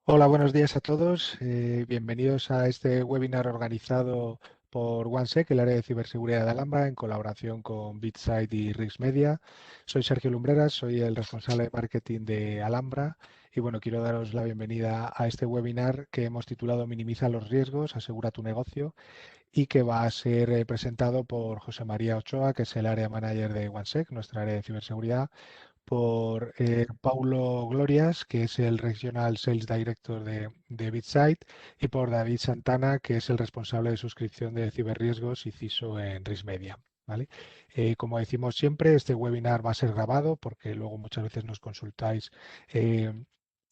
Hola, buenos días a todos. Bienvenidos a este webinar organizado por OneSec, el área de ciberseguridad de Alhambra, en colaboración con BitSight y Rix Media. Soy Sergio Lumbreras, soy el responsable de marketing de Alhambra y bueno, quiero daros la bienvenida a este webinar que hemos titulado Minimiza los riesgos, asegura tu negocio y que va a ser presentado por José María Ochoa, que es el área manager de OneSec, nuestra área de ciberseguridad, por Paulo Glorias, que es el Regional Sales Director de BitSight, y por David Santana, que es el responsable de suscripción de ciberriesgos y CISO en RISMedia. ¿Vale? Como decimos siempre, este webinar va a ser grabado porque luego muchas veces nos consultáis, eh,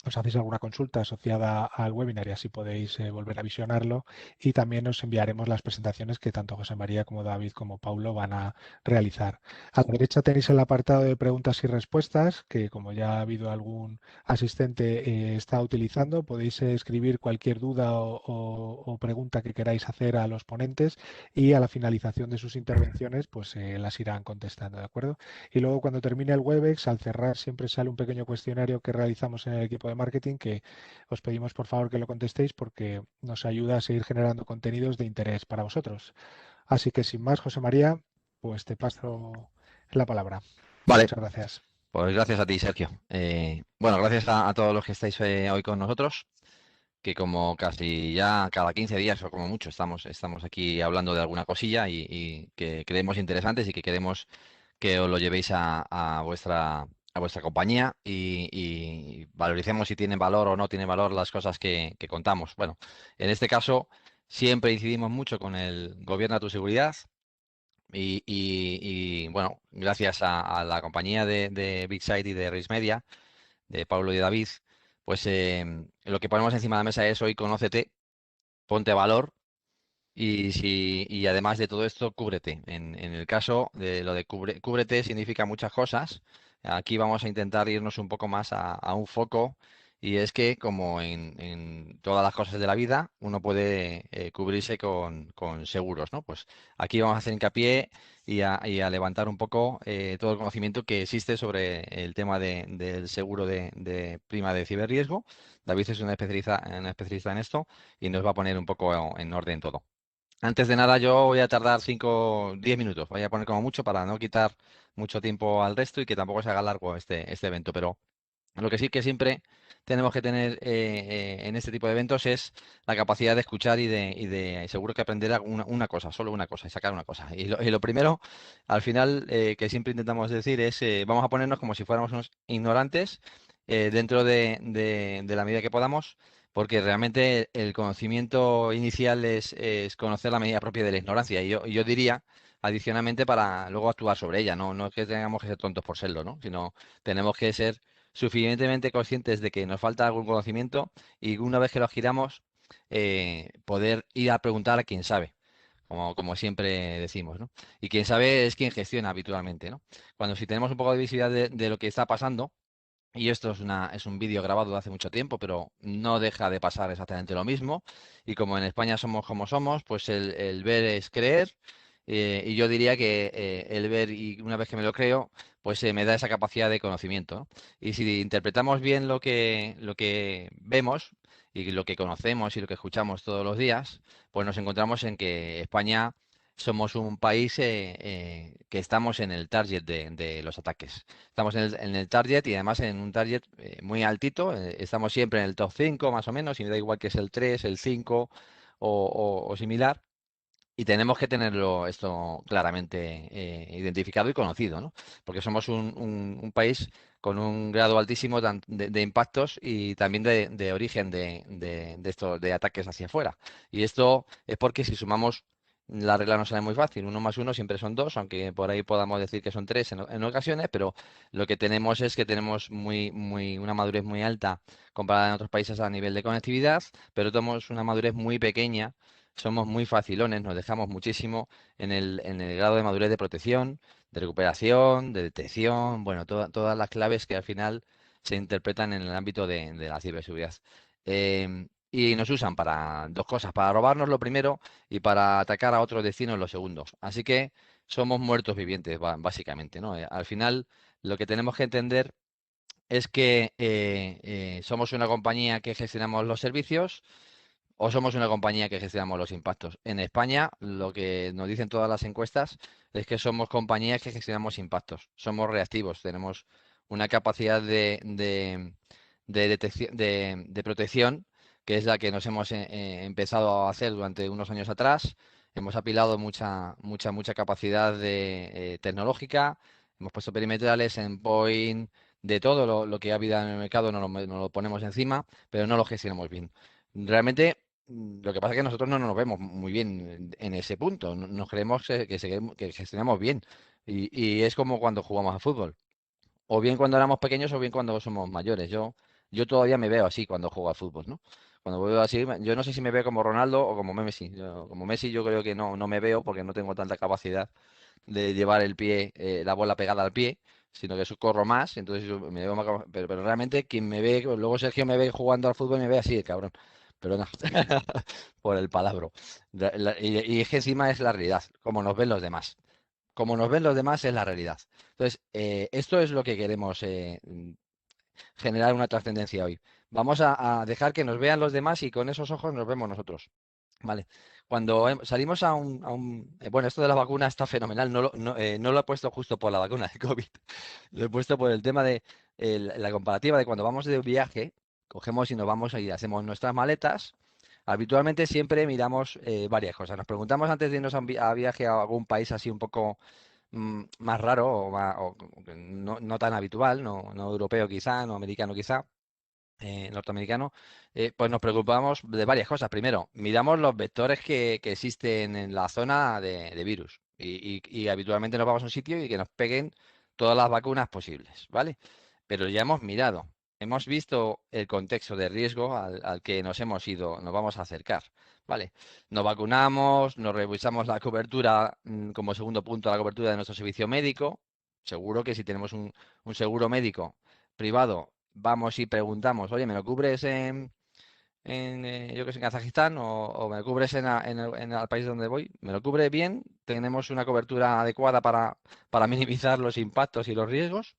os hacéis alguna consulta asociada al webinar y así podéis volver a visionarlo. Y también os enviaremos las presentaciones que tanto José María como David como Paulo van a realizar. A la derecha tenéis el apartado de preguntas y respuestas, que como ya ha habido algún asistente está utilizando, podéis escribir cualquier duda o pregunta que queráis hacer a los ponentes y a la finalización de sus intervenciones pues las irán contestando, ¿de acuerdo? Y luego cuando termine el Webex, al cerrar siempre sale un pequeño cuestionario que realizamos en el equipo de marketing que os pedimos por favor que lo contestéis porque nos ayuda a seguir generando contenidos de interés para vosotros. Así que sin más, José María, pues te paso la palabra. Vale, Muchas gracias. pues gracias a ti, Sergio. Bueno, gracias a todos los que estáis hoy con nosotros, que como casi ya cada 15 días o como mucho estamos aquí hablando de alguna cosilla y que creemos interesantes y que queremos que os lo llevéis a vuestra compañía y valoricemos si tienen valor o no tienen valor las cosas que contamos. Bueno, en este caso siempre incidimos mucho con el gobierno a tu seguridad. Bueno, gracias a la compañía de Big Sight y de Risk Media, de Pablo y David, pues lo que ponemos encima de la mesa es hoy conócete, ponte valor y además de todo esto, cúbrete. En el caso de lo de cúbrete significa muchas cosas. Aquí vamos a intentar irnos un poco más a un foco y es que como en todas las cosas de la vida, uno puede cubrirse con seguros, ¿no? Pues aquí vamos a hacer hincapié y a levantar un poco todo el conocimiento que existe sobre el tema del seguro de prima de ciberriesgo. David es un especialista en esto y nos va a poner un poco en orden todo. Antes de nada, yo voy a tardar 5 10 minutos. Voy a poner como mucho para no quitar mucho tiempo al resto y que tampoco se haga largo este evento. Pero lo que sí que siempre tenemos que tener en este tipo de eventos es la capacidad de escuchar y seguro que aprender una cosa, solo una cosa, y sacar una cosa. Y lo primero, al final, que siempre intentamos decir es, vamos a ponernos como si fuéramos unos ignorantes dentro de la medida que podamos, porque realmente el conocimiento inicial es conocer la medida propia de la ignorancia. Y yo diría, adicionalmente, para luego actuar sobre ella, no es que tengamos que ser tontos por serlo, ¿no? Sino tenemos que ser suficientemente conscientes de que nos falta algún conocimiento y una vez que lo giramos, poder ir a preguntar a quien sabe, como siempre decimos, ¿no? Y quien sabe es quien gestiona habitualmente, ¿no? Cuando si tenemos un poco de visibilidad de lo que está pasando, y esto es un vídeo grabado de hace mucho tiempo, pero no deja de pasar exactamente lo mismo. Y como en España somos como somos, pues el ver es creer. Y yo diría que el ver, y una vez que me lo creo, pues me da esa capacidad de conocimiento, ¿no? Y si interpretamos bien lo que vemos y lo que conocemos y lo que escuchamos todos los días, pues nos encontramos en que España somos un país que estamos en el target de los ataques. Estamos en el target y además en un target muy altito. Estamos siempre en el top 5 más o menos, y me da igual que es el 3 el 5 o similar. Y tenemos que tenerlo esto claramente identificado y conocido, ¿no? Porque somos un país con un grado altísimo de impactos y también de origen de ataques hacia afuera. Y esto es porque si sumamos, la regla no sale muy fácil. Uno más uno siempre son dos, aunque por ahí podamos decir que son tres en ocasiones, pero lo que tenemos es que tenemos una madurez muy alta comparada en otros países a nivel de conectividad, pero tenemos una madurez muy pequeña. Somos muy facilones, nos dejamos muchísimo en el grado de madurez de protección, de recuperación, de detección, bueno, todas las claves que al final se interpretan en el ámbito de la ciberseguridad. Y nos usan para dos cosas, para robarnos lo primero y para atacar a otros destinos lo segundo. Así que somos muertos vivientes, básicamente, ¿no? Al final, lo que tenemos que entender es que somos una compañía que gestionamos los servicios o somos una compañía que gestionamos los impactos. En España, lo que nos dicen todas las encuestas es que somos compañías que gestionamos impactos. Somos reactivos, tenemos una capacidad de detección, de protección, que es la que nos hemos empezado a hacer durante unos años atrás. Hemos apilado mucha capacidad tecnológica, hemos puesto perimetrales, endpoint, de todo lo que ha habido en el mercado nos lo ponemos encima, pero no lo gestionamos bien. Realmente, lo que pasa es que nosotros no nos vemos muy bien en ese punto. Nos creemos que gestionamos bien. Y es como cuando jugamos a fútbol. O bien cuando éramos pequeños o bien cuando somos mayores. Yo todavía me veo así cuando juego al fútbol, ¿no? Cuando veo así, yo no sé si me veo como Ronaldo o como Messi. Como Messi yo creo que no me veo porque no tengo tanta capacidad de llevar el pie, la bola pegada al pie, sino que corro más, entonces yo me veo más pero realmente quien me ve, luego Sergio me ve jugando al fútbol y me ve así, el cabrón. Perdona por el palabro. Y es que encima es la realidad, como nos ven los demás. Como nos ven los demás es la realidad. Entonces, esto es lo que queremos generar una trascendencia hoy. Vamos a dejar que nos vean los demás y con esos ojos nos vemos nosotros. Vale. Cuando salimos bueno, esto de la vacuna está fenomenal. No lo he puesto justo por la vacuna de COVID. Lo he puesto por el tema de la comparativa de cuando vamos de viaje, cogemos y nos vamos y hacemos nuestras maletas. Habitualmente siempre miramos varias cosas. Nos preguntamos antes de irnos a viaje a algún país así un poco más raro o no tan habitual, no europeo quizá, no americano quizá, norteamericano, pues nos preocupamos de varias cosas. Primero, miramos los vectores que existen en la zona de virus y habitualmente nos vamos a un sitio y que nos peguen todas las vacunas posibles, ¿vale? Pero ya hemos mirado, hemos visto el contexto de riesgo al que nos hemos ido, nos vamos a acercar, ¿vale? Nos vacunamos, nos revisamos la cobertura, como segundo punto, la cobertura de nuestro servicio médico. Seguro que si tenemos un seguro médico privado, vamos y preguntamos, oye, ¿me lo cubres yo que sé, en Kazajistán o me lo cubres en el país donde voy? ¿Me lo cubre bien? ¿Tenemos una cobertura adecuada para minimizar los impactos y los riesgos?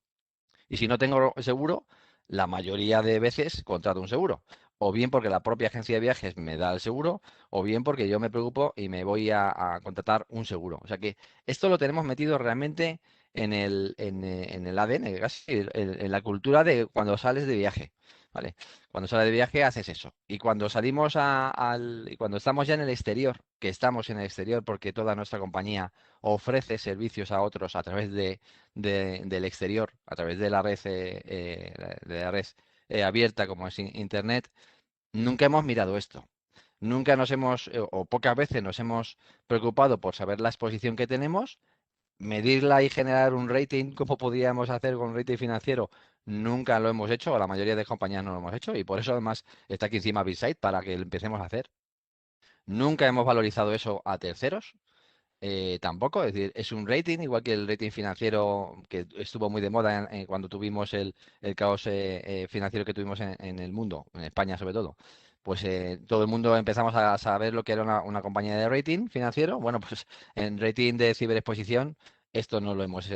Y si no tengo seguro, la mayoría de veces contrato un seguro. O bien porque la propia agencia de viajes me da el seguro, o bien porque yo me preocupo y me voy a contratar un seguro. O sea que esto lo tenemos metido realmente en el ADN, casi, en la cultura de cuando sales de viaje. ¿Vale? Cuando sales de viaje haces eso. Y cuando salimos y cuando estamos ya en el exterior, que estamos en el exterior porque toda nuestra compañía ofrece servicios a otros a través del exterior a través de la red abierta como es Internet, nunca hemos mirado esto. Nunca o pocas veces nos hemos preocupado por saber la exposición que tenemos, medirla y generar un rating como podíamos hacer con un rating financiero. Nunca lo hemos hecho, o la mayoría de compañías no lo hemos hecho, y por eso además está aquí encima BitSight para que lo empecemos a hacer. Nunca hemos valorizado eso a terceros. Tampoco, es decir, es un rating, igual que el rating financiero que estuvo muy de moda cuando tuvimos el caos financiero que tuvimos en el mundo, en España sobre todo. Pues todo el mundo empezamos a saber lo que era una compañía de rating financiero. Bueno, pues en rating de ciberexposición, esto no lo hemos,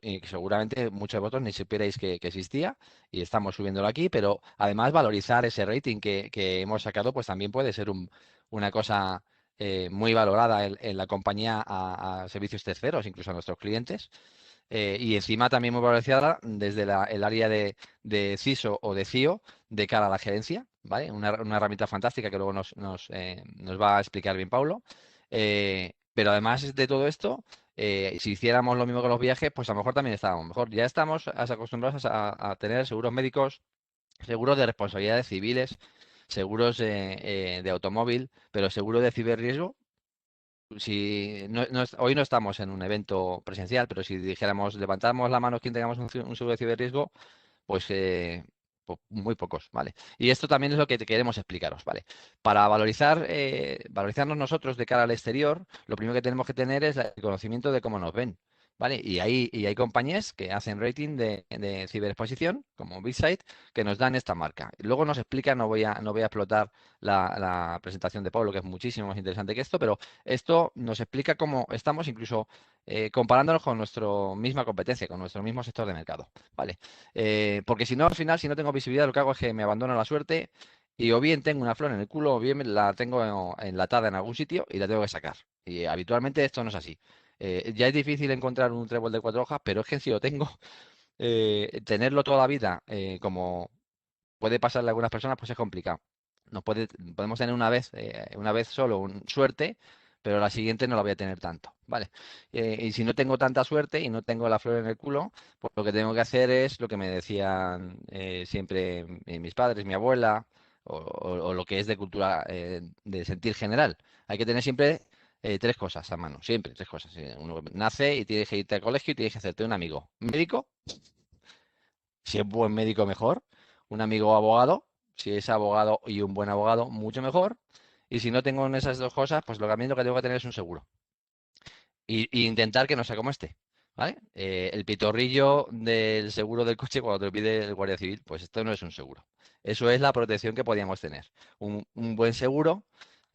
y seguramente muchos de vosotros ni supierais que existía y estamos subiéndolo aquí, pero además valorizar ese rating que hemos sacado, pues también puede ser una cosa muy valorada en la compañía a servicios terceros, incluso a nuestros clientes. Y encima también muy valorizada desde el área de CISO o de CIO de cara a la gerencia, ¿vale? Una herramienta fantástica que luego nos va a explicar bien Paulo. Pero además de todo esto, si hiciéramos lo mismo con los viajes, pues a lo mejor también estábamos mejor. Ya estamos acostumbrados a tener seguros médicos, seguros de responsabilidades civiles, seguros de automóvil, pero seguro de ciberriesgo. Si hoy no estamos en un evento presencial, pero si dijéramos, levantamos la mano quien tengamos un seguro de ciberriesgo, pues muy pocos, ¿vale? Y esto también es lo que queremos explicaros, ¿vale? Para valorizarnos nosotros de cara al exterior, lo primero que tenemos que tener es el conocimiento de cómo nos ven. ¿vale? Y hay compañías que hacen rating de ciberexposición, como BitSight, que nos dan esta marca. Luego nos explica, no voy a explotar la presentación de Pablo, que es muchísimo más interesante que esto, pero esto nos explica cómo estamos incluso comparándonos con nuestra misma competencia, con nuestro mismo sector de mercado, ¿vale? Porque si no, al final, si no tengo visibilidad, lo que hago es que me abandono la suerte y o bien tengo una flor en el culo o bien la tengo enlatada en algún sitio y la tengo que sacar. Y habitualmente esto no es así. Ya es difícil encontrar un trébol de 4 hojas, pero es que si lo tengo, tenerlo toda la vida, como puede pasarle a algunas personas, pues es complicado. Podemos tener una vez solo suerte, pero la siguiente no la voy a tener tanto, ¿vale? Y si no tengo tanta suerte y no tengo la flor en el culo, pues lo que tengo que hacer es lo que me decían siempre mis padres, mi abuela, o lo que es de cultura de sentir general. Hay que tener siempre tres cosas a mano, siempre tres cosas. Uno nace y tienes que irte al colegio y tienes que hacerte un amigo médico, si es buen médico, mejor. Un amigo abogado, si es abogado y un buen abogado, mucho mejor. Y si no tengo en esas dos cosas, pues lo que tengo que tener es un seguro. Y intentar que no sea como este. ¿Vale? El pitorrillo del seguro del coche cuando te lo pide el Guardia Civil, pues esto no es un seguro. Eso es la protección que podíamos tener. Un buen seguro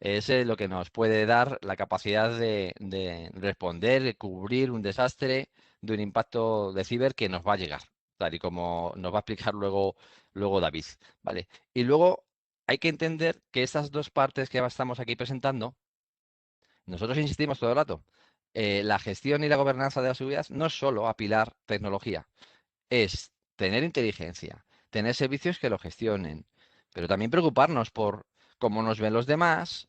es lo que nos puede dar la capacidad de responder, de cubrir un desastre, de un impacto de ciber que nos va a llegar, tal y como nos va a explicar luego David. ¿Vale? Y luego hay que entender que estas dos partes que estamos aquí presentando, nosotros insistimos todo el rato. La gestión y la gobernanza de la seguridad no es solo apilar tecnología, es tener inteligencia, tener servicios que lo gestionen, pero también preocuparnos por cómo nos ven los demás,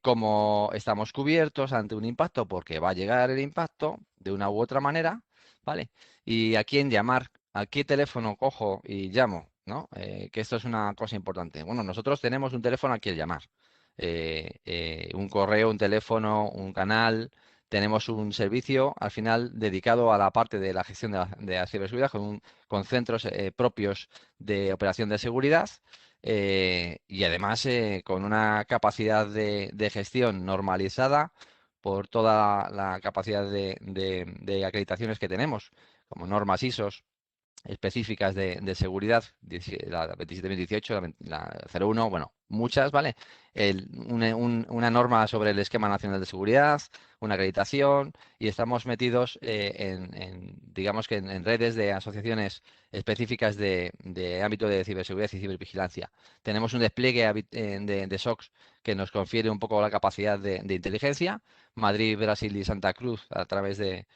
cómo estamos cubiertos ante un impacto, porque va a llegar el impacto de una u otra manera, ¿vale? Y a quién llamar, a qué teléfono cojo y llamo, ¿no? Que esto es una cosa importante. Bueno, nosotros tenemos un teléfono a quien llamar, un correo, un teléfono, un canal. Tenemos un servicio al final dedicado a la parte de la gestión de la ciberseguridad con centros propios de operación de seguridad y además con una capacidad de gestión normalizada por toda la capacidad de acreditaciones que tenemos, como normas ISO específicas de seguridad, la 27.018, la 01, bueno, muchas, ¿vale? Una norma sobre el esquema nacional de seguridad, una acreditación, y estamos metidos digamos que en redes de asociaciones específicas de ámbito de ciberseguridad y cibervigilancia. Tenemos un despliegue de SOCs que nos confiere un poco la capacidad de inteligencia. Madrid, Brasil y Santa Cruz a través de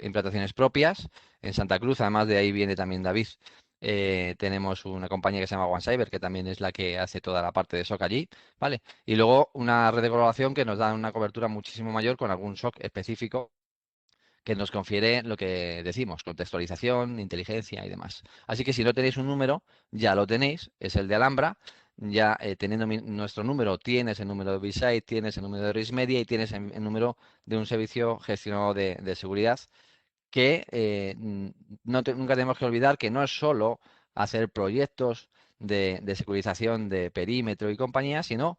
implantaciones propias en Santa Cruz. Además de ahí viene también David. Tenemos una compañía que se llama OneCyber, que también es la que hace toda la parte de SOC allí, ¿vale? Y luego una red de colaboración que nos da una cobertura muchísimo mayor con algún SOC específico que nos confiere lo que decimos, contextualización, inteligencia y demás. Así que si no tenéis un número, ya lo tenéis, es el de Alhambra. Ya teniendo nuestro número, tienes el número de BitSight, tienes el número de RISMedia y tienes el número de un servicio gestionado de seguridad que nunca tenemos que olvidar que no es solo hacer proyectos de securización de perímetro y compañía, sino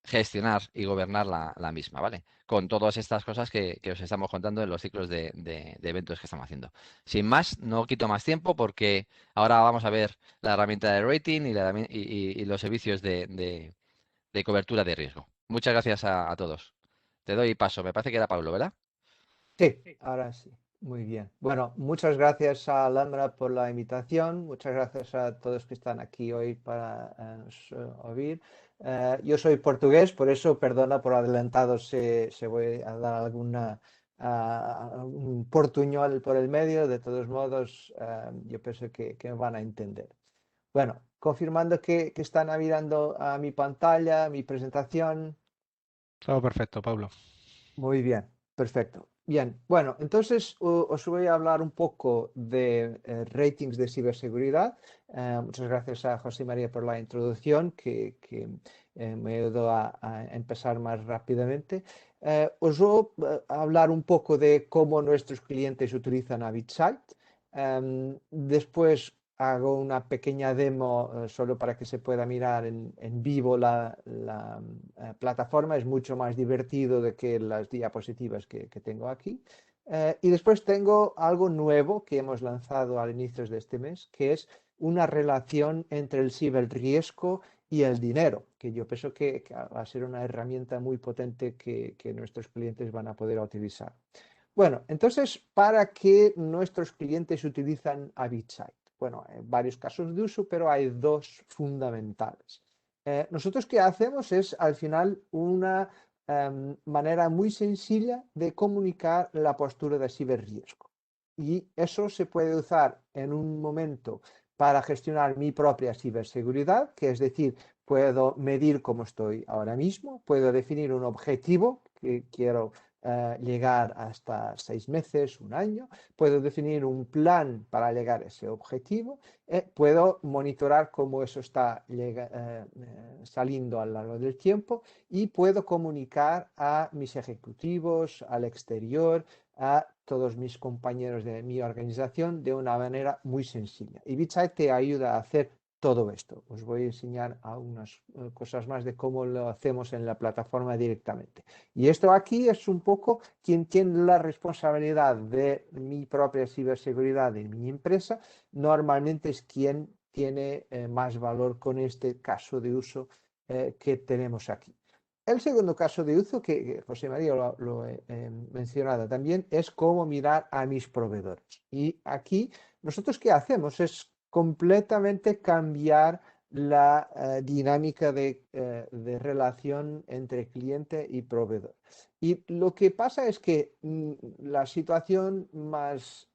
gestionar y gobernar la misma, ¿vale? Con todas estas cosas que os estamos contando en los ciclos de eventos que estamos haciendo. Sin más, no quito más tiempo porque ahora vamos a ver la herramienta de rating y los servicios de cobertura de riesgo. Muchas gracias a todos. Te doy paso. Me parece que era Pablo, ¿verdad? Sí, ahora sí. Muy bien. Bueno, muchas gracias a Alhambra por la invitación. Muchas gracias a todos que están aquí hoy para nos, oír. Yo soy portugués, por eso perdona por adelantado si voy a dar un portuñol por el medio. De todos modos, yo pienso que me van a entender. Bueno, confirmando que están mirando a mi pantalla, mi presentación. Todo perfecto, Pablo. Muy bien, perfecto. Bien, bueno, entonces os voy a hablar un poco de ratings de ciberseguridad. Muchas gracias a José María por la introducción que me ayudó a empezar más rápidamente. Os voy a hablar un poco de cómo nuestros clientes utilizan a BitSight. Después, hago una pequeña demo solo para que se pueda mirar en vivo la plataforma. Es mucho más divertido de que las diapositivas que tengo aquí. Y después tengo algo nuevo que hemos lanzado al inicio de este mes, que es una relación entre el ciberriesgo y el dinero, que yo pienso que va a ser una herramienta muy potente que nuestros clientes van a poder utilizar. Bueno, entonces, ¿para qué nuestros clientes utilizan a BitSight? Bueno, hay varios casos de uso, pero hay dos fundamentales. Nosotros qué hacemos es al final una manera muy sencilla de comunicar la postura de ciberriesgo. Y eso se puede usar en un momento para gestionar mi propia ciberseguridad, que es decir, puedo medir cómo estoy ahora mismo, puedo definir un objetivo que quiero llegar hasta 6 meses, un año, puedo definir un plan para llegar a ese objetivo, puedo monitorar cómo eso está saliendo a lo largo del tiempo y puedo comunicar a mis ejecutivos, al exterior, a todos mis compañeros de mi organización de una manera muy sencilla. Y BitSight te ayuda a hacer todo esto. Os voy a enseñar algunas cosas más de cómo lo hacemos en la plataforma directamente. Y esto aquí es un poco quien tiene la responsabilidad de mi propia ciberseguridad en mi empresa. Normalmente es quien tiene más valor con este caso de uso que tenemos aquí. El segundo caso de uso que José María lo he mencionado también es cómo mirar a mis proveedores. Y aquí nosotros qué hacemos es completamente cambiar la dinámica de relación entre cliente y proveedor. Y lo que pasa es que la situación más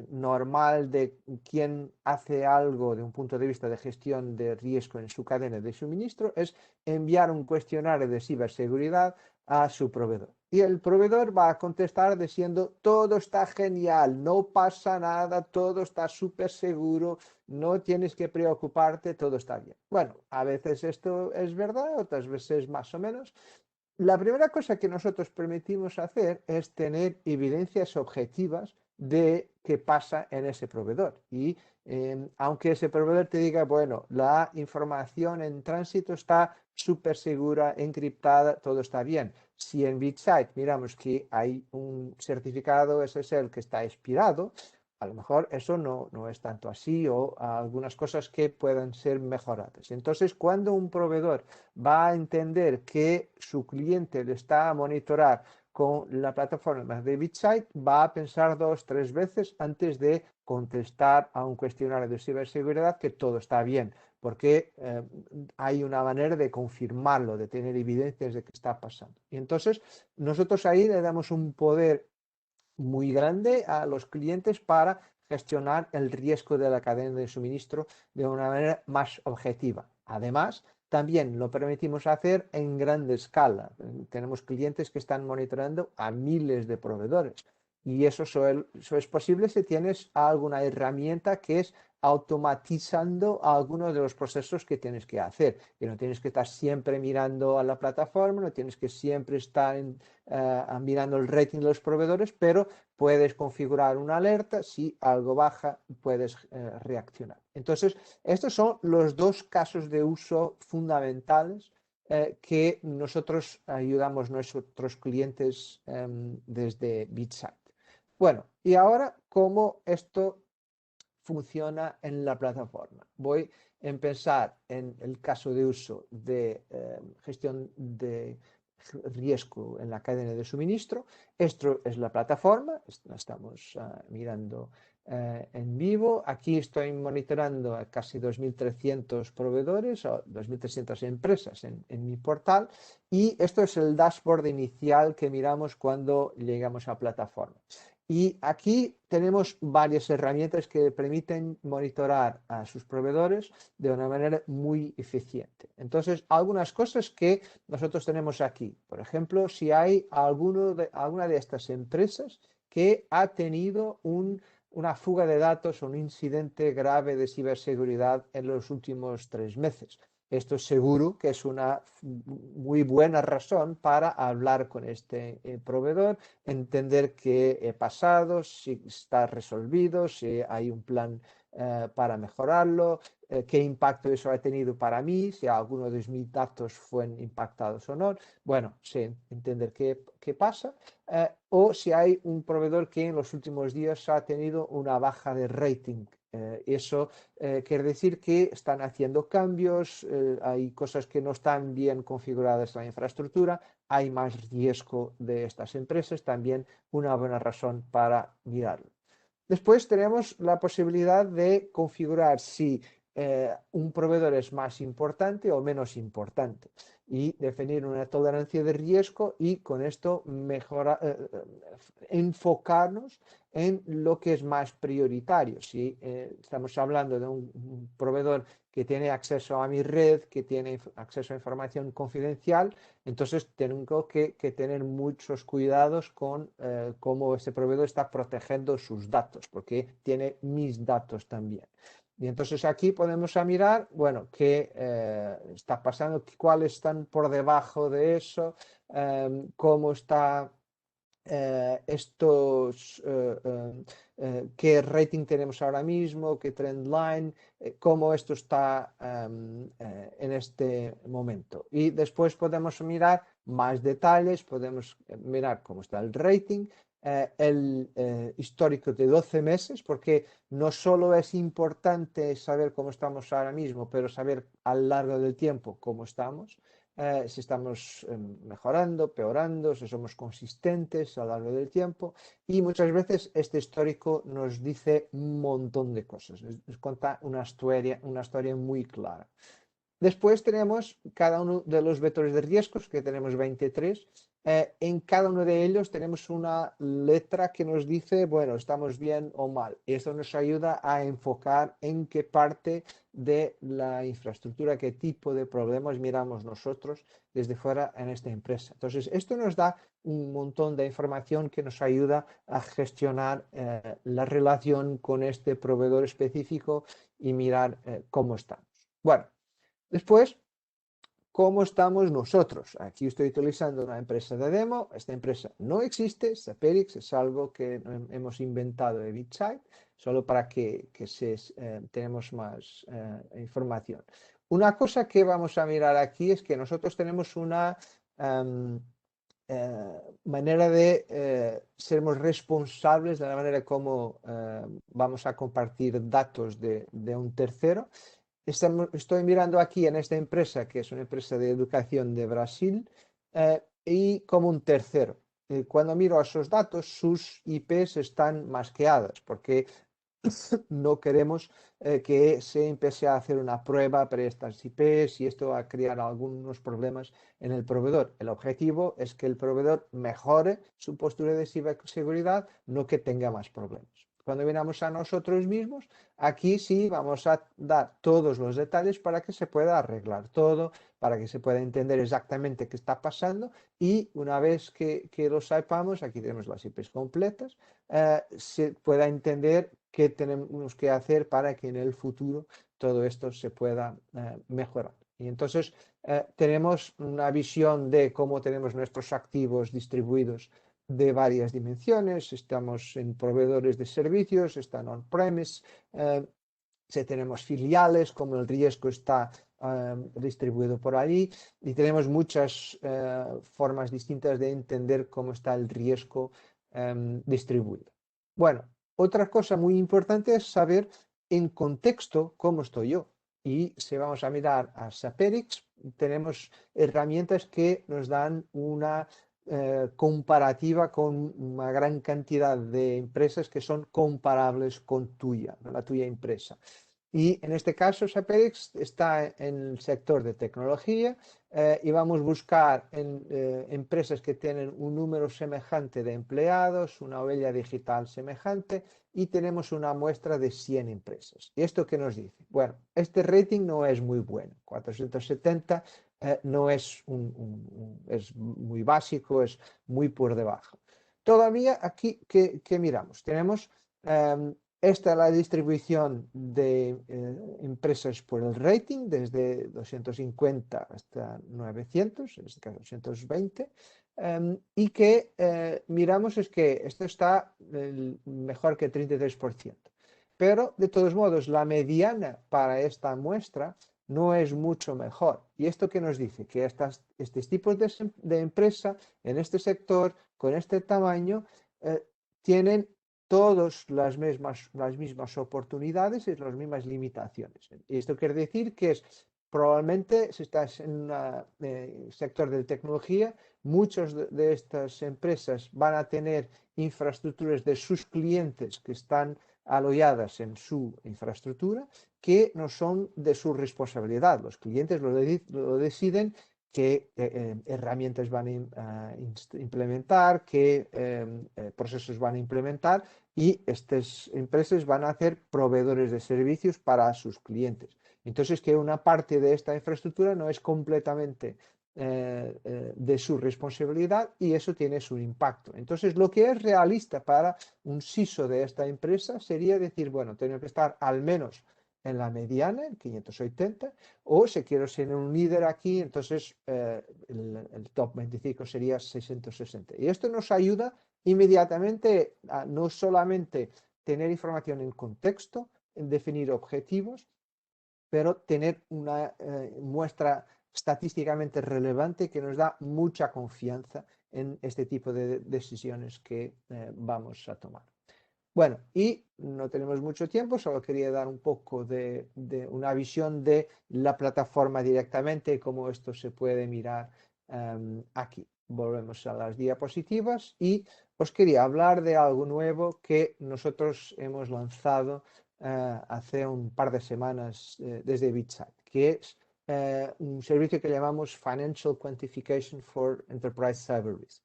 normal de quien hace algo de un punto de vista de gestión de riesgo en su cadena de suministro es enviar un cuestionario de ciberseguridad a su proveedor. Y el proveedor va a contestar diciendo, todo está genial, no pasa nada, todo está súper seguro, no tienes que preocuparte, todo está bien. Bueno, a veces esto es verdad, otras veces más o menos. La primera cosa que nosotros permitimos hacer es tener evidencias objetivas de qué pasa en ese proveedor. Y aunque ese proveedor te diga, bueno, la información en tránsito está súper segura, encriptada, todo está bien. Si en BitSight miramos que hay un certificado SSL que está expirado, a lo mejor eso no es tanto así o algunas cosas que puedan ser mejoradas. Entonces, cuando un proveedor va a entender que su cliente le está a monitorar con la plataforma de BitSight, va a pensar 2 o 3 veces antes de contestar a un cuestionario de ciberseguridad que todo está bien, porque hay una manera de confirmarlo, de tener evidencias de que está pasando. Y entonces nosotros ahí le damos un poder muy grande a los clientes para gestionar el riesgo de la cadena de suministro de una manera más objetiva. Además, también lo permitimos hacer en gran escala. Tenemos clientes que están monitoreando a miles de proveedores y eso es posible si tienes alguna herramienta que es automatizando algunos de los procesos que tienes que hacer. Que no tienes que estar siempre mirando a la plataforma, no tienes que siempre estar mirando el rating de los proveedores, pero puedes configurar una alerta, si algo baja puedes reaccionar. Entonces, estos son los dos casos de uso fundamentales que nosotros ayudamos a nuestros clientes desde BitSight. Bueno, y ahora, ¿cómo esto funciona en la plataforma? Voy a empezar en el caso de uso de gestión de riesgo en la cadena de suministro. Esto es la plataforma, la estamos mirando en vivo. Aquí estoy monitoreando a casi 2.300 proveedores o 2.300 empresas en mi portal y esto es el dashboard inicial que miramos cuando llegamos a plataforma. Y aquí tenemos varias herramientas que permiten monitorar a sus proveedores de una manera muy eficiente. Entonces, algunas cosas que nosotros tenemos aquí. Por ejemplo, si hay alguna de estas empresas que ha tenido una fuga de datos o un incidente grave de ciberseguridad en los últimos 3 meses. esto seguro que es una muy buena razón para hablar con este proveedor, entender qué ha pasado, si está resolvido, si hay un plan para mejorarlo, qué impacto eso ha tenido para mí, si alguno de mis datos fueron impactados o no. Bueno, sí, entender qué pasa. O si hay un proveedor que en los últimos días ha tenido una baja de rating. Eso quiere decir que están haciendo cambios, hay cosas que no están bien configuradas en la infraestructura, hay más riesgo de estas empresas, también una buena razón para mirarlo. Después tenemos la posibilidad de configurar si un proveedor es más importante o menos importante y definir una tolerancia de riesgo y con esto enfocarnos en lo que es más prioritario. Si estamos hablando de un proveedor que tiene acceso a mi red, que tiene acceso a información confidencial, entonces tengo que tener muchos cuidados con cómo ese proveedor está protegiendo sus datos, porque tiene mis datos también. Y entonces aquí podemos mirar, bueno, qué está pasando, cuáles están por debajo de eso, cómo está qué rating tenemos ahora mismo, qué trend line, cómo esto está en este momento. Y después podemos mirar más detalles, podemos mirar cómo está el rating, el histórico de 12 meses, porque no solo es importante saber cómo estamos ahora mismo, pero saber a lo largo del tiempo cómo estamos. Si estamos mejorando, peorando, si somos consistentes a lo largo del tiempo. Y muchas veces este histórico nos dice un montón de cosas, nos cuenta una historia muy clara. Después tenemos cada uno de los vectores de riesgos, que tenemos 23. En cada uno de ellos tenemos una letra que nos dice, bueno, estamos bien o mal. Y esto nos ayuda a enfocar en qué parte de la infraestructura, qué tipo de problemas miramos nosotros desde fuera en esta empresa. Entonces, esto nos da un montón de información que nos ayuda a gestionar la relación con este proveedor específico y mirar cómo estamos. Bueno. Después, ¿cómo estamos nosotros? Aquí estoy utilizando una empresa de demo. Esta empresa no existe, Saperix es algo que hemos inventado de BitSight, solo para que tenemos más información. Una cosa que vamos a mirar aquí es que nosotros tenemos una manera de sermos responsables de la manera como vamos a compartir datos de un tercero. Estoy mirando aquí en esta empresa, que es una empresa de educación de Brasil, y como un tercero. Cuando miro a esos datos, sus IPs están masqueadas, porque no queremos que se empiece a hacer una prueba para estas IPs y esto va a crear algunos problemas en el proveedor. El objetivo es que el proveedor mejore su postura de ciberseguridad, no que tenga más problemas. Cuando venamos a nosotros mismos, aquí sí vamos a dar todos los detalles para que se pueda arreglar todo, para que se pueda entender exactamente qué está pasando y una vez que lo sepamos, aquí tenemos las IPs completas, se pueda entender qué tenemos que hacer para que en el futuro todo esto se pueda mejorar. Y entonces tenemos una visión de cómo tenemos nuestros activos distribuidos de varias dimensiones, estamos en proveedores de servicios, están on-premise, si tenemos filiales, como el riesgo está distribuido por allí, y tenemos muchas formas distintas de entender cómo está el riesgo distribuido. Bueno, otra cosa muy importante es saber en contexto cómo estoy yo. Y si vamos a mirar a Saperix, tenemos herramientas que nos dan una comparativa con una gran cantidad de empresas que son comparables con la tuya empresa. Y en este caso, Saperix está en el sector de tecnología y vamos a buscar en empresas que tienen un número semejante de empleados, una huella digital semejante y tenemos una muestra de 100 empresas. ¿Y esto qué nos dice? Bueno, este rating no es muy bueno. 470 no es, es muy básico, es muy por debajo. Todavía aquí, ¿qué miramos? Tenemos Esta es la distribución de empresas por el rating, desde 250 hasta 900, en este caso 220. Y que miramos es que esto está mejor que 33%. Pero, de todos modos, la mediana para esta muestra no es mucho mejor. ¿Y esto qué nos dice? Que estos tipos de empresa en este sector, con este tamaño, tienen todas las mismas oportunidades y las mismas limitaciones. Y esto quiere decir que probablemente, si estás en un sector de tecnología, muchas de estas empresas van a tener infraestructuras de sus clientes que están alojadas en su infraestructura, que no son de su responsabilidad. Los clientes lo deciden, qué herramientas van a implementar, qué procesos van a implementar, y estas empresas van a ser proveedores de servicios para sus clientes. Entonces, que una parte de esta infraestructura no es completamente de su responsabilidad, y eso tiene su impacto. Entonces, lo que es realista para un CISO de esta empresa sería decir, bueno, tengo que estar al menos en la mediana, en 580, o si quiero ser un líder aquí, entonces el top 25 sería 660. Y esto nos ayuda inmediatamente a no solamente tener información en contexto, en definir objetivos, pero tener una muestra estadísticamente relevante que nos da mucha confianza en este tipo de decisiones que vamos a tomar. Bueno, y no tenemos mucho tiempo, solo quería dar un poco de una visión de la plataforma directamente y cómo esto se puede mirar aquí. Volvemos a las diapositivas y os quería hablar de algo nuevo que nosotros hemos lanzado hace un par de semanas desde BitSight, que es un servicio que llamamos Financial Quantification for Enterprise Cyber Risk.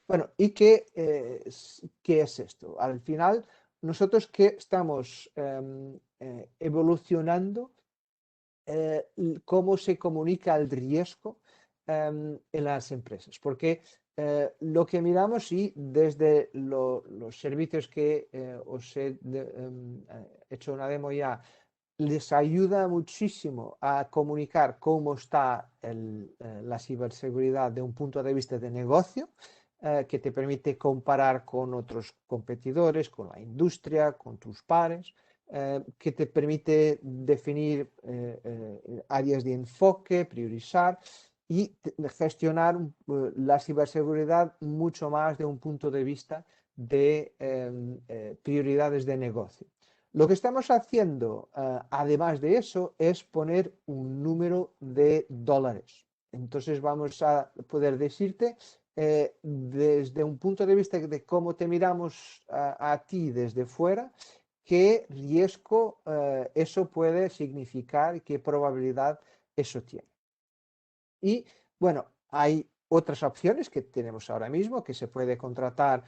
Bueno, ¿y qué es esto? Al final, nosotros que estamos evolucionando cómo se comunica el riesgo en las empresas, porque lo que miramos, y desde los servicios que os he hecho una demo ya, les ayuda muchísimo a comunicar cómo está la ciberseguridad de un punto de vista de negocio, que te permite comparar con otros competidores, con la industria, con tus pares, que te permite definir áreas de enfoque, priorizar y gestionar la ciberseguridad mucho más de un punto de vista de prioridades de negocio. Lo que estamos haciendo, además de eso, es poner un número de dólares. Entonces vamos a poder decirte, desde un punto de vista de cómo te miramos a ti desde fuera, qué riesgo eso puede significar y qué probabilidad eso tiene. Y bueno, hay otras opciones que tenemos ahora mismo, que se puede contratar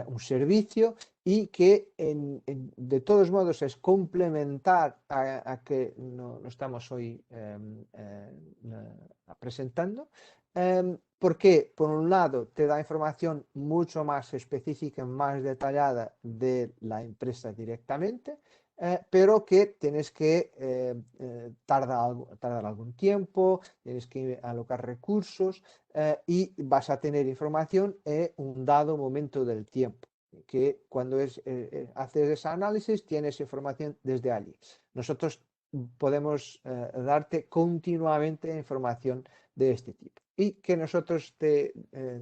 un servicio y que de todos modos es complementar a que no estamos hoy presentando, porque por un lado te da información mucho más específica, más detallada de la empresa directamente, pero que tienes que tardar algún tiempo, tienes que alocar recursos y vas a tener información en un dado momento del tiempo, que cuando haces ese análisis tienes información desde allí. Nosotros podemos darte continuamente información de este tipo. ¿Y que nosotros te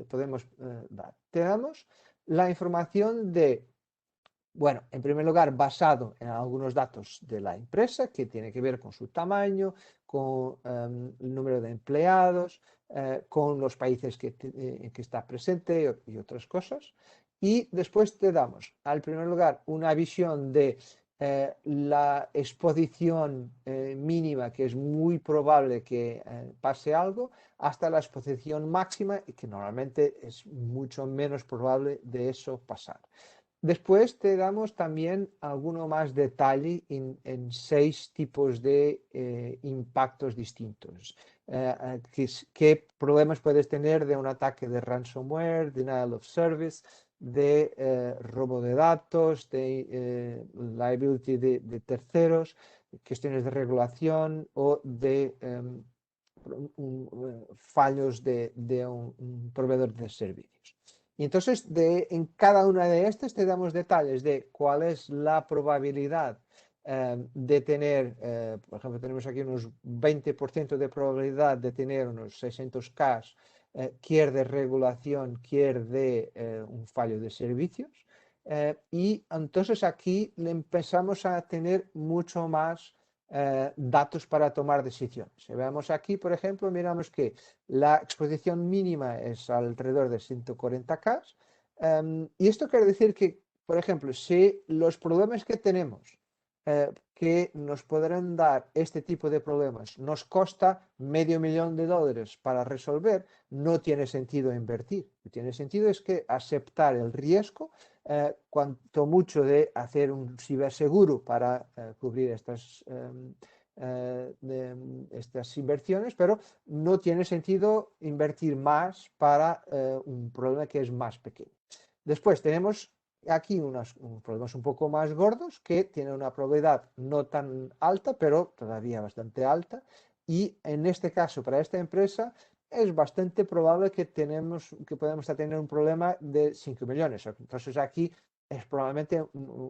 podemos dar? Te damos la información de, bueno, en primer lugar, basado en algunos datos de la empresa, que tiene que ver con su tamaño, con el número de empleados, con los países en que está presente y otras cosas. Y después te damos, al primer lugar, una visión de la exposición mínima, que es muy probable que pase algo, hasta la exposición máxima, y que normalmente es mucho menos probable de eso pasar. Después te damos también alguno más detalle en 6 tipos de impactos distintos. ¿Qué problemas puedes tener de un ataque de ransomware, denial of service, de robo de datos, de liability de terceros, cuestiones de regulación o de fallos de un proveedor de servicios. Y entonces en cada una de estas te damos detalles de cuál es la probabilidad de tener, por ejemplo, tenemos aquí unos 20% de probabilidad de tener unos 600K, quier de regulación, quier de un fallo de servicios. Y entonces aquí empezamos a tener mucho más datos para tomar decisiones. Si vemos aquí, por ejemplo, miramos que la exposición mínima es alrededor de 140K. Y esto quiere decir que, por ejemplo, si los problemas que tenemos que nos podrán dar este tipo de problemas nos costa $500,000 para resolver, no tiene sentido invertir. Lo que tiene sentido es que aceptar el riesgo, cuanto mucho de hacer un ciberseguro para cubrir estas inversiones, pero no tiene sentido invertir más para un problema que es más pequeño. Después tenemos aquí unos problemas un poco más gordos que tienen una probabilidad no tan alta, pero todavía bastante alta. Y en este caso, para esta empresa, es bastante probable que podamos tener un problema de 5 millones. Entonces aquí probablemente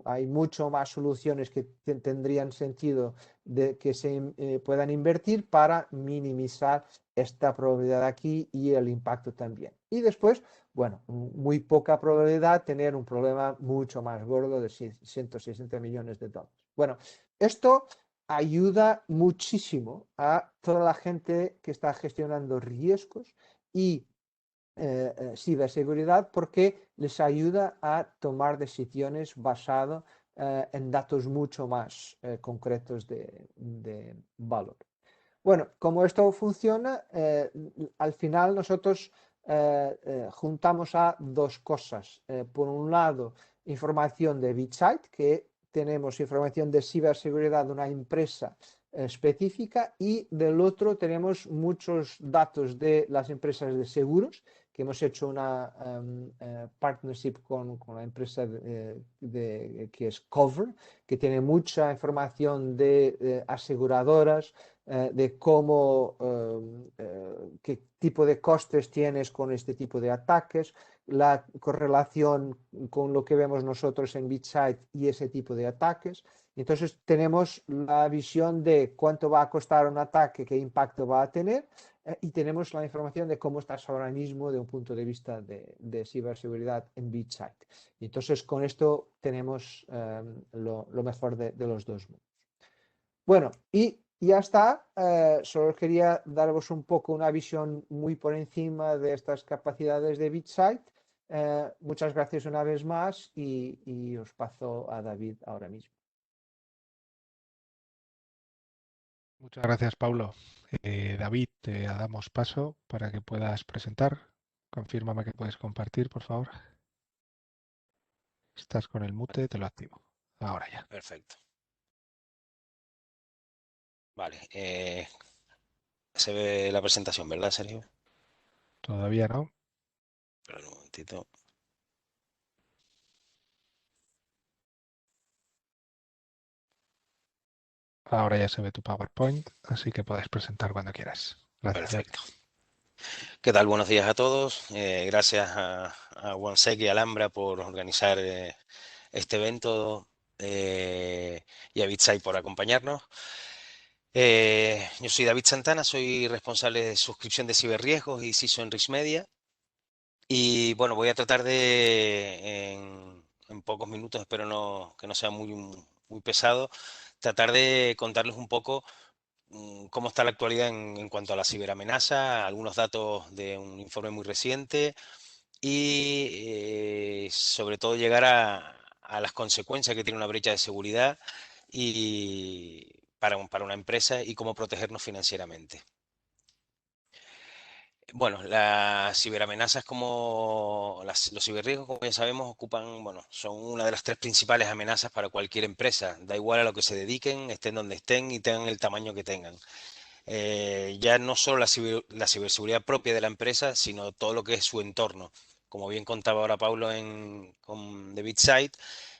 hay mucho más soluciones que tendrían sentido de que se puedan invertir para minimizar esta probabilidad aquí y el impacto también. Y después, bueno, muy poca probabilidad tener un problema mucho más gordo de 160 millones de dólares. Bueno, esto ayuda muchísimo a toda la gente que está gestionando riesgos y ciberseguridad porque les ayuda a tomar decisiones basadas en datos mucho más concretos de valor. Bueno, como esto funciona, al final nosotros juntamos a dos cosas. Por un lado, información de BitSight, que tenemos información de ciberseguridad de una empresa específica, y del otro tenemos muchos datos de las empresas de seguros, que hemos hecho una partnership con la empresa que es Cover, que tiene mucha información de aseguradoras, de cómo, qué tipo de costes tienes con este tipo de ataques, la correlación con lo que vemos nosotros en BitSight y ese tipo de ataques. Entonces tenemos la visión de cuánto va a costar un ataque, qué impacto va a tener, y tenemos la información de cómo estás ahora mismo de un punto de vista de ciberseguridad en BitSight. Y entonces con esto tenemos lo mejor de los dos mundos. Bueno, y ya está. Solo quería daros un poco una visión muy por encima de estas capacidades de BitSight. Muchas gracias una vez más y os paso a David ahora mismo. Muchas gracias, Paulo. David, te damos paso para que puedas presentar. Confírmame que puedes compartir, por favor. Estás con el mute, te lo activo. Ahora ya. Perfecto. Vale. Se ve la presentación, ¿verdad, Sergio? Todavía no. Espera un momentito. Ahora ya se ve tu PowerPoint, así que puedes presentar cuando quieras. Gracias. Perfecto. ¿Qué tal? Buenos días a todos. Gracias a OneSec y a Alhambra por organizar este evento y a BitSight por acompañarnos. Yo soy David Santana, soy responsable de suscripción de ciberriesgos y CISO en RISMedia. Y bueno, voy a tratar de, en pocos minutos, espero que no sea muy pesado, tratar de contarles un poco cómo está la actualidad en cuanto a la ciberamenaza, algunos datos de un informe muy reciente y sobre todo llegar a las consecuencias que tiene una brecha de seguridad y para una empresa y cómo protegernos financieramente. Bueno, las ciberamenazas los ciberriesgos, como ya sabemos, son una de las tres principales amenazas para cualquier empresa. Da igual a lo que se dediquen, estén donde estén y tengan el tamaño que tengan. Ya no solo la ciberseguridad propia de la empresa, sino todo lo que es su entorno. como bien contaba ahora Paulo con The BitSight,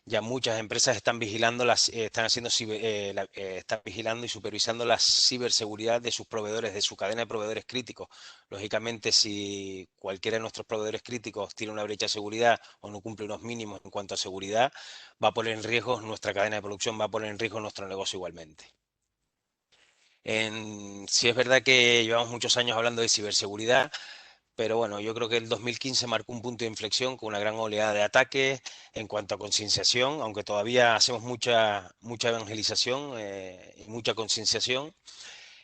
ya muchas empresas están vigilando están vigilando y supervisando la ciberseguridad de sus proveedores, de su cadena de proveedores críticos. Lógicamente, si cualquiera de nuestros proveedores críticos tiene una brecha de seguridad o no cumple unos mínimos en cuanto a seguridad, va a poner en riesgo nuestra cadena de producción, va a poner en riesgo nuestro negocio igualmente. Sí es verdad que llevamos muchos años hablando de ciberseguridad, pero bueno, yo creo que el 2015 marcó un punto de inflexión con una gran oleada de ataques en cuanto a concienciación, aunque todavía hacemos mucha evangelización y mucha concienciación.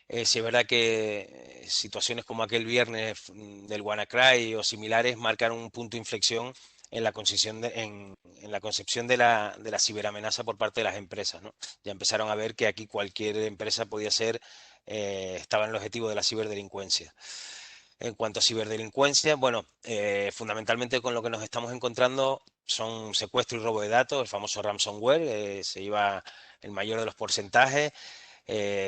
Sí es verdad que situaciones como aquel viernes del WannaCry o similares marcaron un punto de inflexión en la en la concepción de la ciberamenaza por parte de las empresas, ¿no? Ya empezaron a ver que aquí cualquier empresa podía ser, estaba en el objetivo de la ciberdelincuencia. En cuanto a ciberdelincuencia, bueno, fundamentalmente con lo que nos estamos encontrando son secuestro y robo de datos, el famoso ransomware, se lleva el mayor de los porcentajes,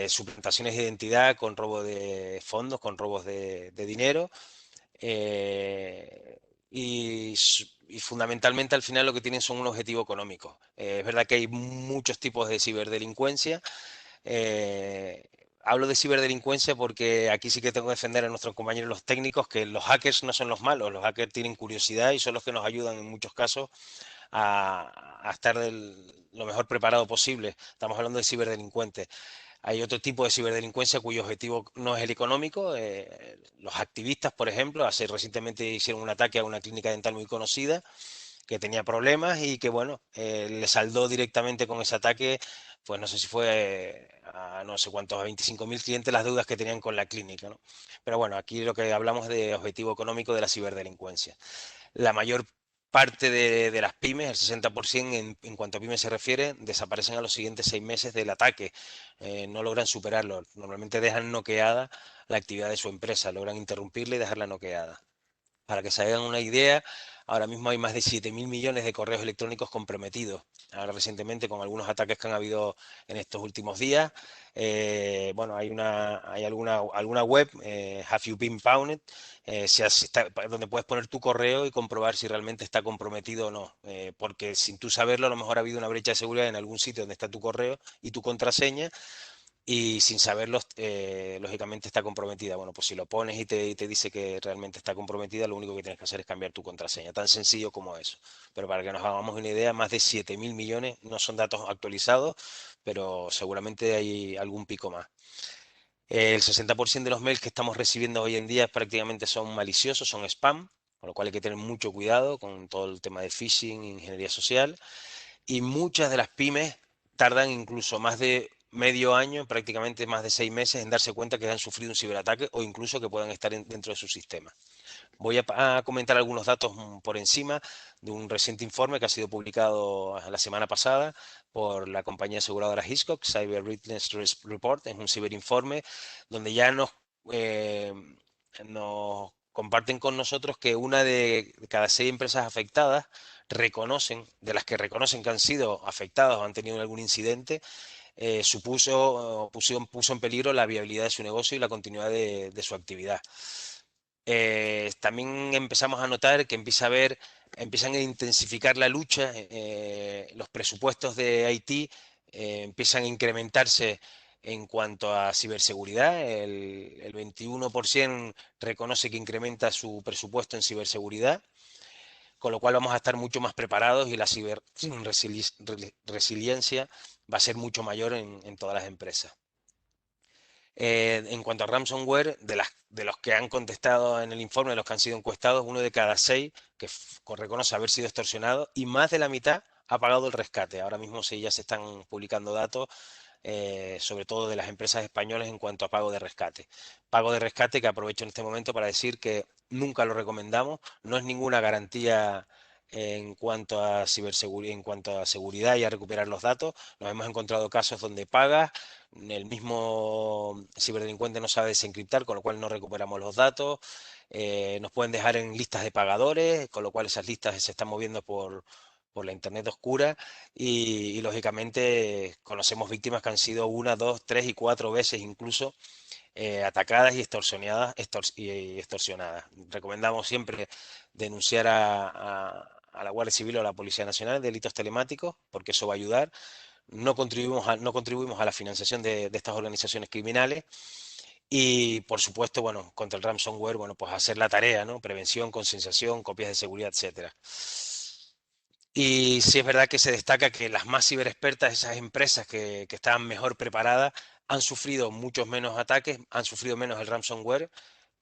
suplantaciones de identidad con robo de fondos, con robos de dinero, eh, y fundamentalmente al final lo que tienen son un objetivo económico. Es verdad que hay muchos tipos de ciberdelincuencia. eh, Hablo de ciberdelincuencia porque aquí sí que tengo que defender a nuestros compañeros los técnicos, que los hackers no son los malos, los hackers tienen curiosidad y son los que nos ayudan en muchos casos a estar lo mejor preparado posible. Estamos hablando de ciberdelincuentes. Hay otro tipo de ciberdelincuencia cuyo objetivo no es el económico. Los activistas, por ejemplo, hace recientemente hicieron un ataque a una clínica dental muy conocida que tenía problemas y que, bueno, le saldó directamente con ese ataque, pues no sé si fue a no sé cuántos, a 25.000 clientes las deudas que tenían con la clínica, ¿no? Pero bueno, aquí lo que hablamos es de objetivo económico de la ciberdelincuencia. La mayor parte de las pymes, el 60% en cuanto a pymes se refiere, desaparecen a los siguientes 6 meses del ataque. No logran superarlo. Normalmente dejan noqueada la actividad de su empresa, logran interrumpirla y dejarla noqueada. Para que se hagan una idea, ahora mismo hay más de 7.000 millones de correos electrónicos comprometidos. Ahora recientemente con algunos ataques que han habido en estos últimos días. Bueno, hay alguna web, Have You Been Pwned, donde puedes poner tu correo y comprobar si realmente está comprometido o no. Porque sin tú saberlo, a lo mejor ha habido una brecha de seguridad en algún sitio donde está tu correo y tu contraseña y sin saberlo, lógicamente está comprometida. Bueno, pues si lo pones y te dice que realmente está comprometida, lo único que tienes que hacer es cambiar tu contraseña. Tan sencillo como eso. Pero para que nos hagamos una idea, más de 7.000 millones, no son datos actualizados, pero seguramente hay algún pico más. El 60% de los mails que estamos recibiendo hoy en día prácticamente son maliciosos, son spam, con lo cual hay que tener mucho cuidado con todo el tema de phishing, ingeniería social. Y muchas de las pymes tardan incluso más de medio año, prácticamente más de 6 meses, en darse cuenta que han sufrido un ciberataque o incluso que puedan estar dentro de su sistema. Voy a comentar algunos datos por encima de un reciente informe que ha sido publicado la semana pasada por la compañía aseguradora Hiscox, Cyber Readiness Report. Es un ciberinforme donde ya eh, nos comparten con nosotros que una de cada 6 empresas afectadas de las que reconocen que han sido afectadas o han tenido algún incidente, puso en peligro la viabilidad de su negocio y la continuidad de su actividad. También empezamos a notar que empiezan a intensificar la lucha, los presupuestos de IT empiezan a incrementarse en cuanto a ciberseguridad. El 21% reconoce que incrementa su presupuesto en ciberseguridad, con lo cual vamos a estar mucho más preparados y la ciberresiliencia va a ser mucho mayor en todas las empresas. En cuanto a ransomware, de los que han contestado en el informe, de los que han sido encuestados, 1 de cada 6 que reconoce haber sido extorsionado y más de la mitad ha pagado el rescate. Ahora mismo sí ya se están publicando datos, sobre todo de las empresas españolas en cuanto a pago de rescate. Pago de rescate que aprovecho en este momento para decir que nunca lo recomendamos, no es ninguna garantía en cuanto a ciberseguridad, en cuanto a seguridad y a recuperar los datos. Nos hemos encontrado casos donde pagas, el mismo ciberdelincuente no sabe desencriptar, con lo cual no recuperamos los datos. Nos pueden dejar en listas de pagadores, con lo cual esas listas se están moviendo por la internet oscura y lógicamente conocemos víctimas que han sido 1, 2, 3 y 4 veces incluso atacadas y extorsionadas. Recomendamos siempre denunciar a la Guardia Civil o a la Policía Nacional delitos telemáticos, porque eso va a ayudar. No contribuimos a la financiación de estas organizaciones criminales. Y por supuesto, bueno, contra el ransomware, bueno, pues hacer la tarea, ¿no? Prevención, concienciación, copias de seguridad, etcétera. Y sí es verdad que se destaca que las más ciberexpertas, esas empresas que estaban mejor preparadas, han sufrido muchos menos ataques, han sufrido menos el ransomware,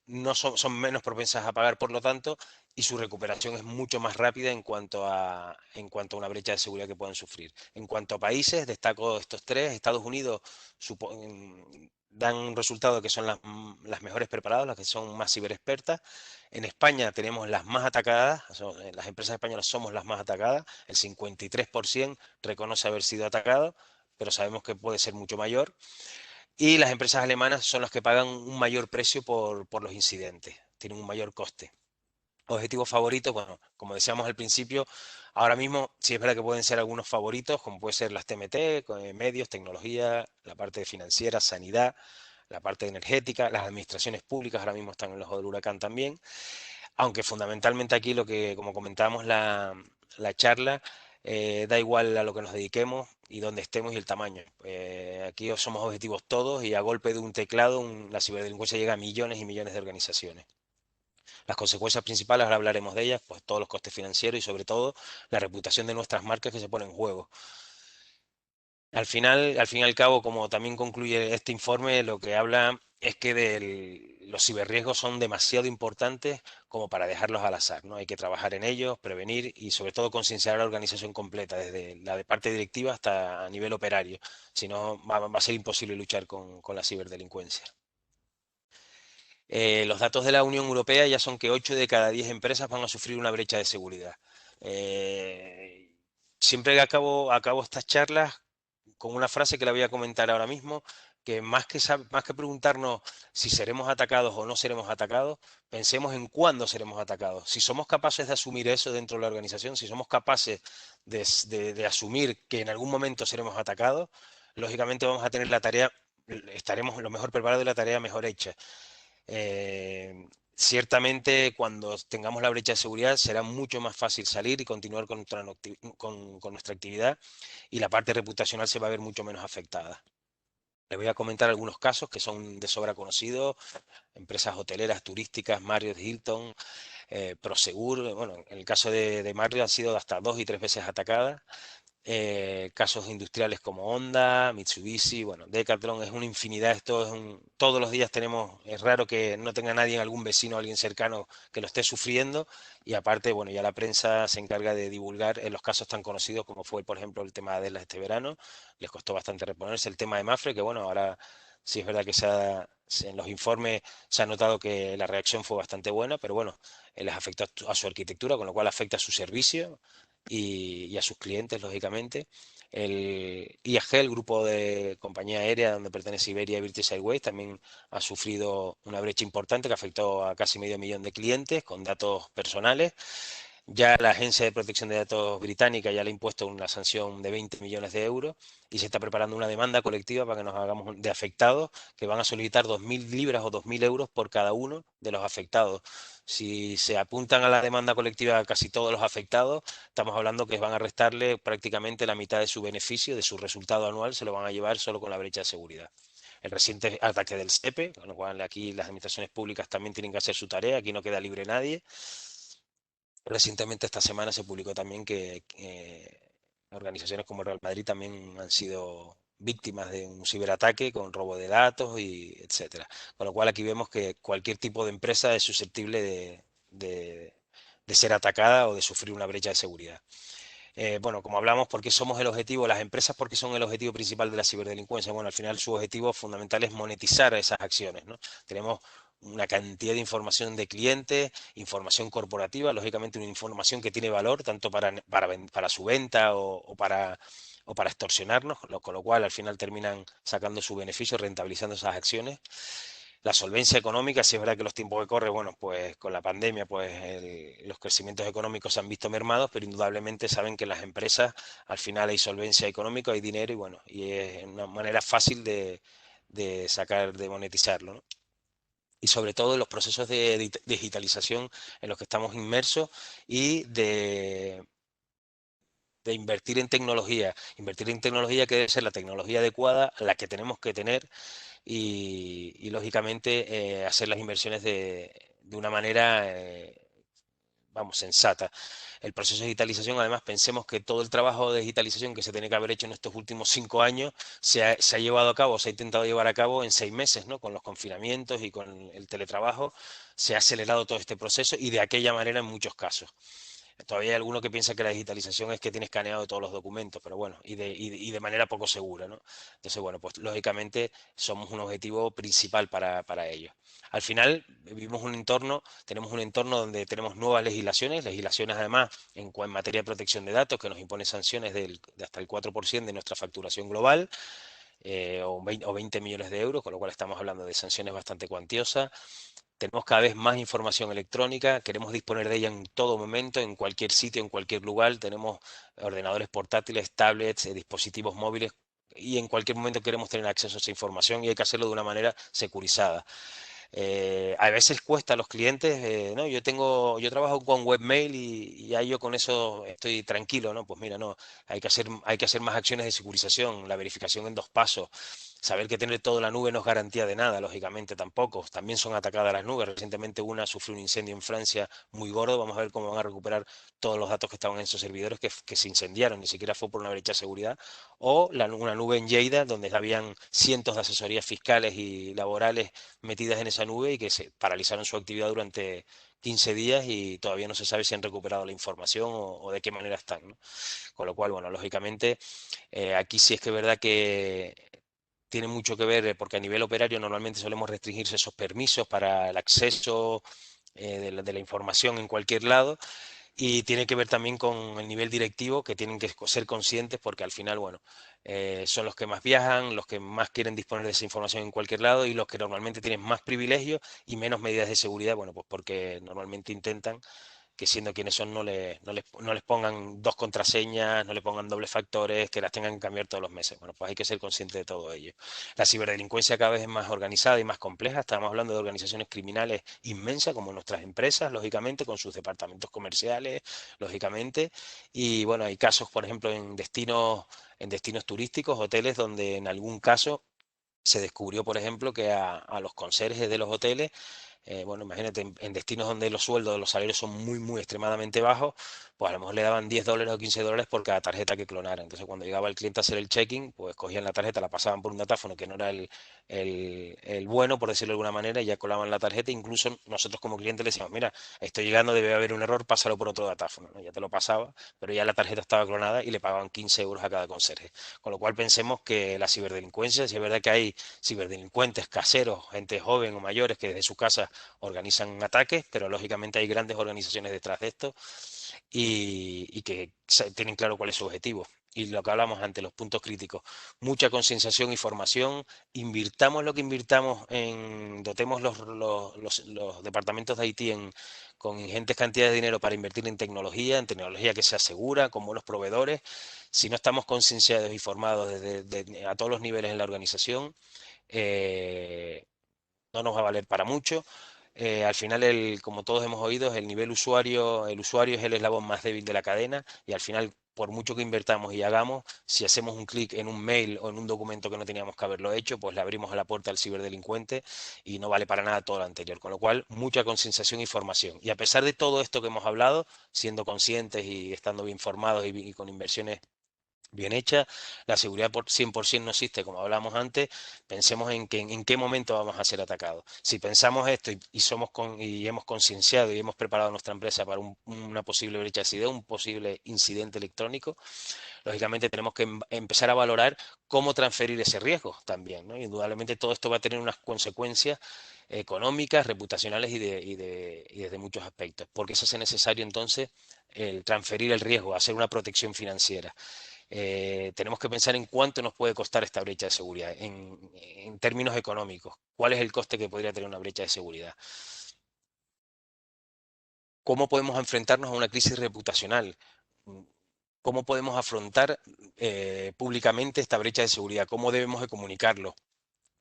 no son menos propensas a pagar, por lo tanto, y su recuperación es mucho más rápida en cuanto a una brecha de seguridad que pueden sufrir. En cuanto a países, destaco estos tres. Estados Unidos dan un resultado que son las mejores preparadas, las que son más ciberexpertas. En España tenemos las más atacadas, las empresas españolas somos las más atacadas, el 53% reconoce haber sido atacado, pero sabemos que puede ser mucho mayor. Y las empresas alemanas son las que pagan un mayor precio por los incidentes, tienen un mayor coste. Objetivos favoritos, bueno, como decíamos al principio, ahora mismo sí es verdad que pueden ser algunos favoritos, como puede ser las TMT, medios, tecnología, la parte financiera, sanidad, la parte energética, las administraciones públicas ahora mismo están en el ojo del huracán también, aunque fundamentalmente aquí lo que, como comentábamos la charla, da igual a lo que nos dediquemos y dónde estemos y el tamaño. Aquí somos objetivos todos y a golpe de un teclado la ciberdelincuencia llega a millones y millones de organizaciones. Las consecuencias principales, ahora hablaremos de ellas, pues todos los costes financieros y sobre todo la reputación de nuestras marcas que se pone en juego. Al final, al fin y al cabo, como también concluye este informe, lo que habla es que los ciberriesgos son demasiado importantes como para dejarlos al azar, ¿no? Hay que trabajar en ellos, prevenir y sobre todo concienciar a la organización completa, desde la de parte directiva hasta a nivel operario. Si no, va a ser imposible luchar con la ciberdelincuencia. Los datos de la Unión Europea ya son que 8 de cada 10 empresas van a sufrir una brecha de seguridad. Siempre acabo estas charlas con una frase que la voy a comentar ahora mismo, que más que preguntarnos si seremos atacados o no seremos atacados, pensemos en cuándo seremos atacados. Si somos capaces de asumir eso dentro de la organización, si somos capaces de asumir que en algún momento seremos atacados, lógicamente vamos a tener la tarea, estaremos lo mejor preparados y la tarea mejor hecha. Ciertamente cuando tengamos la brecha de seguridad será mucho más fácil salir y continuar con nuestra actividad y la parte reputacional se va a ver mucho menos afectada. Les voy a comentar algunos casos que son de sobra conocidos, empresas hoteleras, turísticas, Marriott, Hilton, Prosegur. Bueno, en el caso de Marriott han sido hasta 2 y 3 veces atacadas. Casos industriales como Honda, Mitsubishi, bueno, Decathlon, es una infinidad. Todos los días es raro que no tenga nadie, algún vecino, alguien cercano que lo esté sufriendo, y aparte, bueno, ya la prensa se encarga de divulgar en los casos tan conocidos como fue, por ejemplo, el tema de este verano. Les costó bastante reponerse. El tema de Mafre, que bueno, ahora sí es verdad que en los informes se ha notado que la reacción fue bastante buena, pero bueno, les afecta a su arquitectura, con lo cual afecta a su servicio y a sus clientes, lógicamente. El IAG, el grupo de compañía aérea donde pertenece Iberia y British Airways, también ha sufrido una brecha importante que afectó a casi medio millón de clientes con datos personales. Ya la Agencia de Protección de Datos británica ya le ha impuesto una sanción de 20 millones de euros y se está preparando una demanda colectiva para que nos hagamos de afectados, que van a solicitar 2.000 libras o 2.000 euros por cada uno de los afectados. Si se apuntan a la demanda colectiva a casi todos los afectados, estamos hablando que van a restarle prácticamente la mitad de su beneficio, de su resultado anual, se lo van a llevar solo con la brecha de seguridad. El reciente ataque del SEPE, con lo cual aquí las administraciones públicas también tienen que hacer su tarea, aquí no queda libre nadie. Recientemente esta semana se publicó también que organizaciones como Real Madrid también han sido víctimas de un ciberataque con robo de datos y etcétera. Con lo cual aquí vemos que cualquier tipo de empresa es susceptible de ser atacada o de sufrir una brecha de seguridad. Bueno, como hablamos, ¿por qué somos el objetivo? Las empresas, ¿por qué son el objetivo principal de la ciberdelincuencia? Bueno, al final su objetivo fundamental es monetizar esas acciones, ¿no? Tenemos una cantidad de información de clientes, información corporativa, lógicamente una información que tiene valor tanto para su venta o para extorsionarnos, con lo cual al final terminan sacando su beneficio, rentabilizando esas acciones. La solvencia económica, sí es verdad que los tiempos que corren, bueno, pues con la pandemia, pues los crecimientos económicos se han visto mermados, pero indudablemente saben que en las empresas al final hay solvencia económica, hay dinero y bueno, y es una manera fácil de de monetizarlo, ¿no? Y sobre todo en los procesos de digitalización en los que estamos inmersos y de invertir en tecnología que debe ser la tecnología adecuada, la que tenemos que tener y lógicamente hacer las inversiones de una manera, vamos, sensata. El proceso de digitalización, además, pensemos que todo el trabajo de digitalización que se tiene que haber hecho en estos últimos 5 años se ha llevado a cabo, se ha intentado llevar a cabo en 6 meses, ¿no? Con los confinamientos y con el teletrabajo, se ha acelerado todo este proceso y de aquella manera en muchos casos. Todavía hay alguno que piensa que la digitalización es que tiene escaneado todos los documentos, pero bueno, y de manera poco segura, ¿no? Entonces, bueno, pues lógicamente somos un objetivo principal para ello. Al final, vivimos un entorno, tenemos un entorno donde tenemos nuevas legislaciones además en materia de protección de datos que nos impone sanciones de hasta el 4% de nuestra facturación global, o 20 millones de euros, con lo cual estamos hablando de sanciones bastante cuantiosas. Tenemos cada vez más información electrónica, queremos disponer de ella en todo momento, en cualquier sitio, en cualquier lugar. Tenemos ordenadores portátiles, tablets, dispositivos móviles y en cualquier momento queremos tener acceso a esa información y hay que hacerlo de una manera securizada. A veces cuesta a los clientes, no, yo trabajo con webmail y ya yo con eso estoy tranquilo, ¿no? Pues mira, no, hay que hacer más acciones de securización, la verificación en 2 pasos. Saber que tener todo en la nube no es garantía de nada, lógicamente tampoco. También son atacadas las nubes. Recientemente una sufrió un incendio en Francia muy gordo. Vamos a ver cómo van a recuperar todos los datos que estaban en esos servidores que se incendiaron. Ni siquiera fue por una brecha de seguridad. O una nube en Lleida, donde habían cientos de asesorías fiscales y laborales metidas en esa nube y que se paralizaron su actividad durante 15 días y todavía no se sabe si han recuperado la información o de qué manera están, ¿no? Con lo cual, bueno, lógicamente, aquí sí es que es verdad que tiene mucho que ver porque a nivel operario normalmente solemos restringirse esos permisos para el acceso de la información en cualquier lado y tiene que ver también con el nivel directivo que tienen que ser conscientes porque al final, bueno, son los que más viajan, los que más quieren disponer de esa información en cualquier lado y los que normalmente tienen más privilegios y menos medidas de seguridad, bueno, pues porque normalmente intentan que siendo quienes son no les pongan 2 contraseñas, no le pongan dobles factores, que las tengan que cambiar todos los meses. Bueno, pues hay que ser consciente de todo ello. La ciberdelincuencia cada vez es más organizada y más compleja. Estamos hablando de organizaciones criminales inmensas como nuestras empresas, lógicamente, con sus departamentos comerciales, lógicamente. Y bueno, hay casos, por ejemplo, en destinos turísticos, hoteles, donde en algún caso se descubrió, por ejemplo, que a los conserjes de los hoteles bueno, imagínate, en destinos donde los sueldos, los salarios son muy extremadamente bajos, pues a lo mejor le daban $10 o $15 por cada tarjeta que clonara. Entonces, cuando llegaba el cliente a hacer el check-in, pues cogían la tarjeta, la pasaban por un datáfono que no era el bueno, por decirlo de alguna manera, y ya colaban la tarjeta. Incluso nosotros como cliente le decíamos, mira, estoy llegando, debe haber un error, pásalo por otro datáfono, ¿no? Ya te lo pasaba, pero ya la tarjeta estaba clonada y le pagaban 15 euros a cada conserje. Con lo cual pensemos que la ciberdelincuencia, si es verdad que hay ciberdelincuentes caseros, gente joven o mayores que desde su casa organizan ataques, pero lógicamente hay grandes organizaciones detrás de esto y que tienen claro cuál es su objetivo. Y lo que hablamos ante los puntos críticos, mucha concienciación y formación, invirtamos lo que invirtamos dotemos los departamentos de IT con ingentes cantidades de dinero para invertir en tecnología que sea segura, con buenos proveedores. Si no estamos concienciados y formados a todos los niveles en la organización, no nos va a valer para mucho. Al final, como todos hemos oído, el usuario es el eslabón más débil de la cadena y al final, por mucho que invertamos y hagamos, si hacemos un clic en un mail o en un documento que no teníamos que haberlo hecho, pues le abrimos a la puerta al ciberdelincuente y no vale para nada todo lo anterior. Con lo cual, mucha concienciación y formación. Y a pesar de todo esto que hemos hablado, siendo conscientes y estando bien formados y con inversiones bien hecha, la seguridad por 100% no existe, como hablábamos antes. Pensemos en qué momento vamos a ser atacados. Si pensamos esto y hemos concienciado y hemos preparado nuestra empresa para una posible brecha de seguridad, un posible incidente electrónico, lógicamente tenemos que empezar a valorar cómo transferir ese riesgo también, ¿no? Indudablemente todo esto va a tener unas consecuencias económicas, reputacionales y desde muchos aspectos, porque eso hace necesario entonces el transferir el riesgo, hacer una protección financiera. Tenemos que pensar en cuánto nos puede costar esta brecha de seguridad en términos económicos. ¿Cuál es el coste que podría tener una brecha de seguridad? ¿Cómo podemos enfrentarnos a una crisis reputacional? ¿Cómo podemos afrontar públicamente esta brecha de seguridad? ¿Cómo debemos de comunicarlo?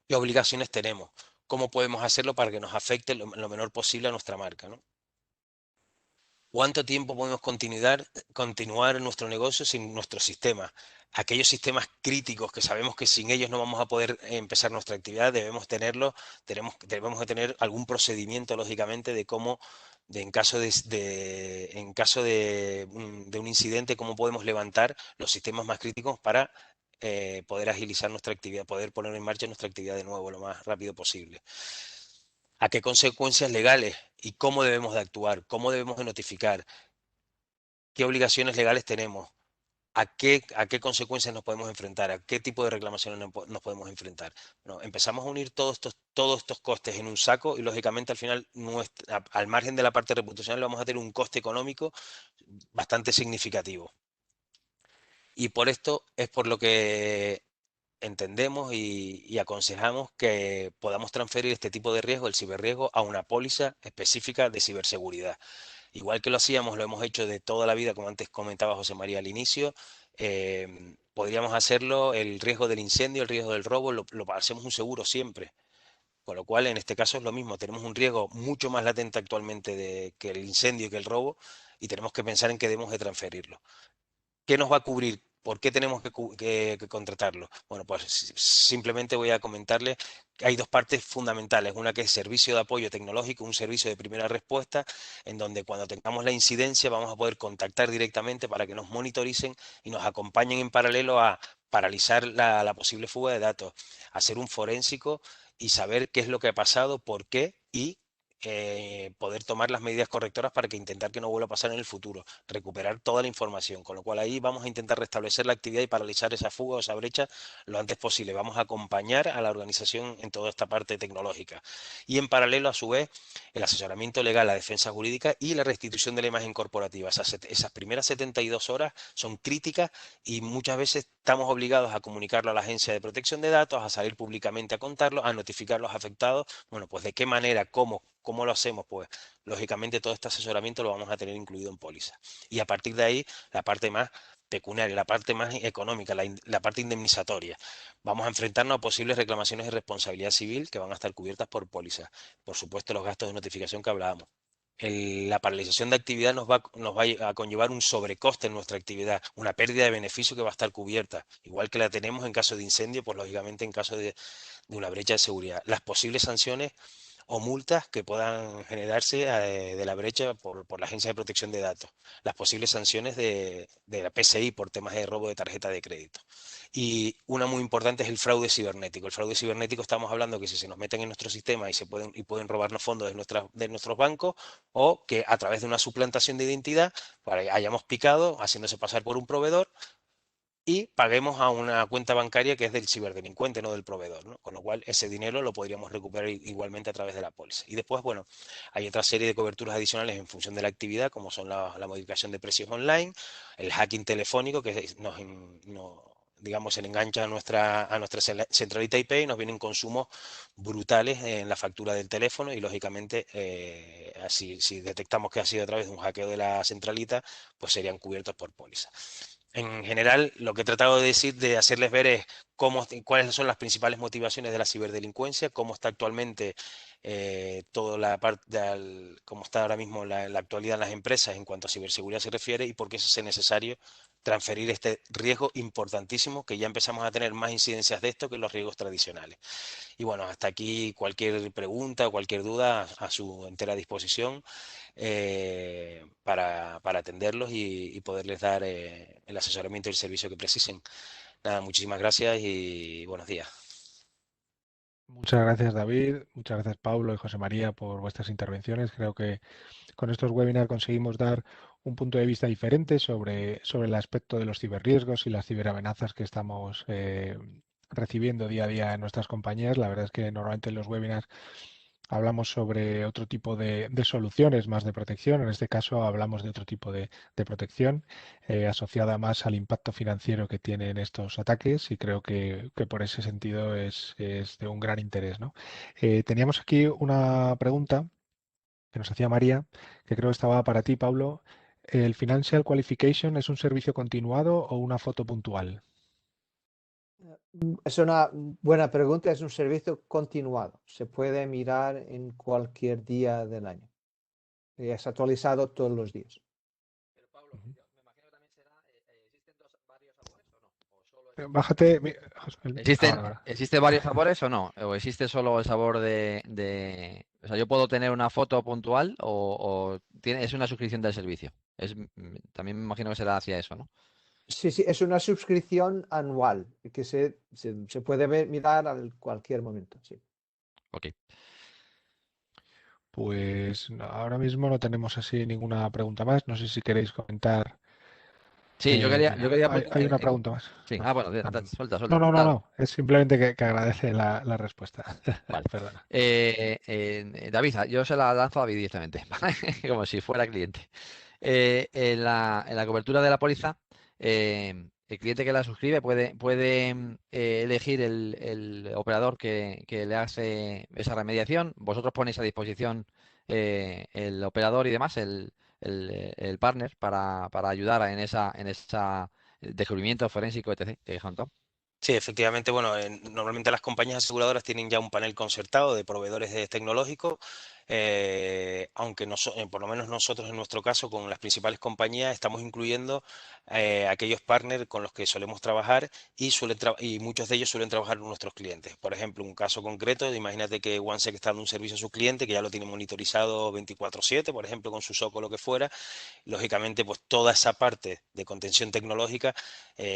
¿Qué obligaciones tenemos? ¿Cómo podemos hacerlo para que nos afecte lo menor posible a nuestra marca, ¿no? ¿Cuánto tiempo podemos continuar nuestro negocio sin nuestros sistemas? Aquellos sistemas críticos que sabemos que sin ellos no vamos a poder empezar nuestra actividad, debemos de tener algún procedimiento, lógicamente, de cómo, en caso de un incidente, cómo podemos levantar los sistemas más críticos para poder agilizar nuestra actividad, poder poner en marcha nuestra actividad de nuevo lo más rápido posible. ¿A qué consecuencias legales y cómo debemos de actuar? ¿Cómo debemos de notificar? ¿Qué obligaciones legales tenemos? A qué consecuencias nos podemos enfrentar? ¿A qué tipo de reclamaciones nos podemos enfrentar? Bueno, empezamos a unir todos estos costes en un saco y lógicamente al final, al margen de la parte reputacional, vamos a tener un coste económico bastante significativo. Y por esto es por lo que entendemos y aconsejamos que podamos transferir este tipo de riesgo, el ciberriesgo, a una póliza específica de ciberseguridad. Igual que lo hacíamos, lo hemos hecho de toda la vida, como antes comentaba José María al inicio, podríamos hacerlo, el riesgo del incendio, el riesgo del robo, lo hacemos un seguro siempre. Con lo cual, en este caso es lo mismo, tenemos un riesgo mucho más latente actualmente que el incendio y que el robo, y tenemos que pensar en que debemos de transferirlo. ¿Qué nos va a cubrir? ¿Por qué tenemos que contratarlo? Bueno, pues simplemente voy a comentarle que hay dos partes fundamentales. Una que es servicio de apoyo tecnológico, un servicio de primera respuesta, en donde cuando tengamos la incidencia vamos a poder contactar directamente para que nos monitoricen y nos acompañen en paralelo a paralizar la posible fuga de datos, hacer un forénsico y saber qué es lo que ha pasado, por qué y poder tomar las medidas correctoras para que intentar que no vuelva a pasar en el futuro, recuperar toda la información, con lo cual ahí vamos a intentar restablecer la actividad y paralizar esa fuga o esa brecha lo antes posible. Vamos a acompañar a la organización en toda esta parte tecnológica y en paralelo a su vez el asesoramiento legal, la defensa jurídica y la restitución de la imagen corporativa. Esas primeras 72 horas son críticas y muchas veces estamos obligados a comunicarlo a la Agencia de Protección de Datos, a salir públicamente a contarlo, a notificar a los afectados. Bueno, pues de qué manera, cómo lo hacemos, pues lógicamente todo este asesoramiento lo vamos a tener incluido en póliza. Y a partir de ahí, la parte más pecuniaria, la parte más económica, la parte indemnizatoria. Vamos a enfrentarnos a posibles reclamaciones de responsabilidad civil que van a estar cubiertas por póliza. Por supuesto, los gastos de notificación que hablábamos. La paralización de actividad nos va a conllevar un sobrecoste en nuestra actividad, una pérdida de beneficio que va a estar cubierta, igual que la tenemos en caso de incendio, pues lógicamente en caso de una brecha de seguridad. Las posibles sanciones o multas que puedan generarse de la brecha por la Agencia de Protección de Datos, las posibles sanciones de la PCI por temas de robo de tarjeta de crédito. Y una muy importante es el fraude cibernético. El fraude cibernético estamos hablando que si se nos meten en nuestro sistema y pueden robarnos fondos de nuestros bancos o que a través de una suplantación de identidad hayamos picado haciéndose pasar por un proveedor y paguemos a una cuenta bancaria que es del ciberdelincuente, no del proveedor, ¿no? Con lo cual ese dinero lo podríamos recuperar igualmente a través de la póliza. Y después, bueno, hay otra serie de coberturas adicionales en función de la actividad, como son la modificación de precios online, el hacking telefónico, que digamos, se le engancha a nuestra centralita IP y nos vienen consumos brutales en la factura del teléfono y lógicamente así, si detectamos que ha sido a través de un hackeo de la centralita, pues serían cubiertos por póliza. En general, lo que he tratado de decir, de hacerles ver es cuáles son las principales motivaciones de la ciberdelincuencia, cómo está actualmente toda la parte, cómo está ahora mismo la actualidad en las empresas en cuanto a ciberseguridad se refiere y por qué es necesario transferir este riesgo importantísimo, que ya empezamos a tener más incidencias de esto que los riesgos tradicionales. Y bueno, hasta aquí cualquier pregunta o cualquier duda a su entera disposición para atenderlos y poderles dar el asesoramiento y el servicio que precisen. Nada, muchísimas gracias y buenos días. Muchas gracias, David. Muchas gracias, Pablo y José María, por vuestras intervenciones. Creo que con estos webinars conseguimos dar un punto de vista diferente sobre el aspecto de los ciberriesgos y las ciberamenazas que estamos recibiendo día a día en nuestras compañías. La verdad es que normalmente en los webinars hablamos sobre otro tipo de soluciones más de protección. En este caso hablamos de otro tipo de protección asociada más al impacto financiero que tienen estos ataques y creo que por ese sentido es de un gran interés, ¿no? Teníamos aquí una pregunta que nos hacía María, que creo que estaba para ti, Pablo. ¿El Financial Qualification es un servicio continuado o una foto puntual? Es una buena pregunta, es un servicio continuado. Se puede mirar en cualquier día del año. Y es actualizado todos los días. Pero Pablo, Ujú. me imagino que también será, ¿existen varios sabores o no? ¿O solo es Bájate, ahora. ¿existen varios sabores o no? ¿O existe solo el sabor O sea, yo puedo tener una foto puntual es una suscripción del servicio? También me imagino que será hacia eso, ¿no? Sí, sí, es una suscripción anual que se puede mirar a cualquier momento. Sí. Ok. Pues ahora mismo no tenemos así ninguna pregunta más. No sé si queréis comentar. Sí, yo Mira, quería hay una pregunta más. sí, No, bueno, suelta, no, suelta. no, no, Nada, no. Es simplemente que agradece la respuesta. vale. Perdona. David, yo se la lanzo a David directamente, ¿vale? Como si fuera cliente. En la cobertura de la póliza, el cliente que la suscribe puede elegir el operador que le hace esa remediación. Vosotros ponéis a disposición el operador y demás, el partner, para ayudar en esa descubrimiento forénsico, etc. que contó. Sí, efectivamente, bueno, normalmente las compañías aseguradoras tienen ya un panel concertado de proveedores tecnológicos, aunque por lo menos nosotros en nuestro caso con las principales compañías estamos incluyendo aquellos partners con los que solemos trabajar y muchos de ellos suelen trabajar con nuestros clientes. Por ejemplo, un caso concreto, imagínate que OneSec está dando un servicio a su cliente que ya lo tiene monitorizado 24/7, por ejemplo, con su SOC o lo que fuera. Lógicamente, pues toda esa parte de contención tecnológica,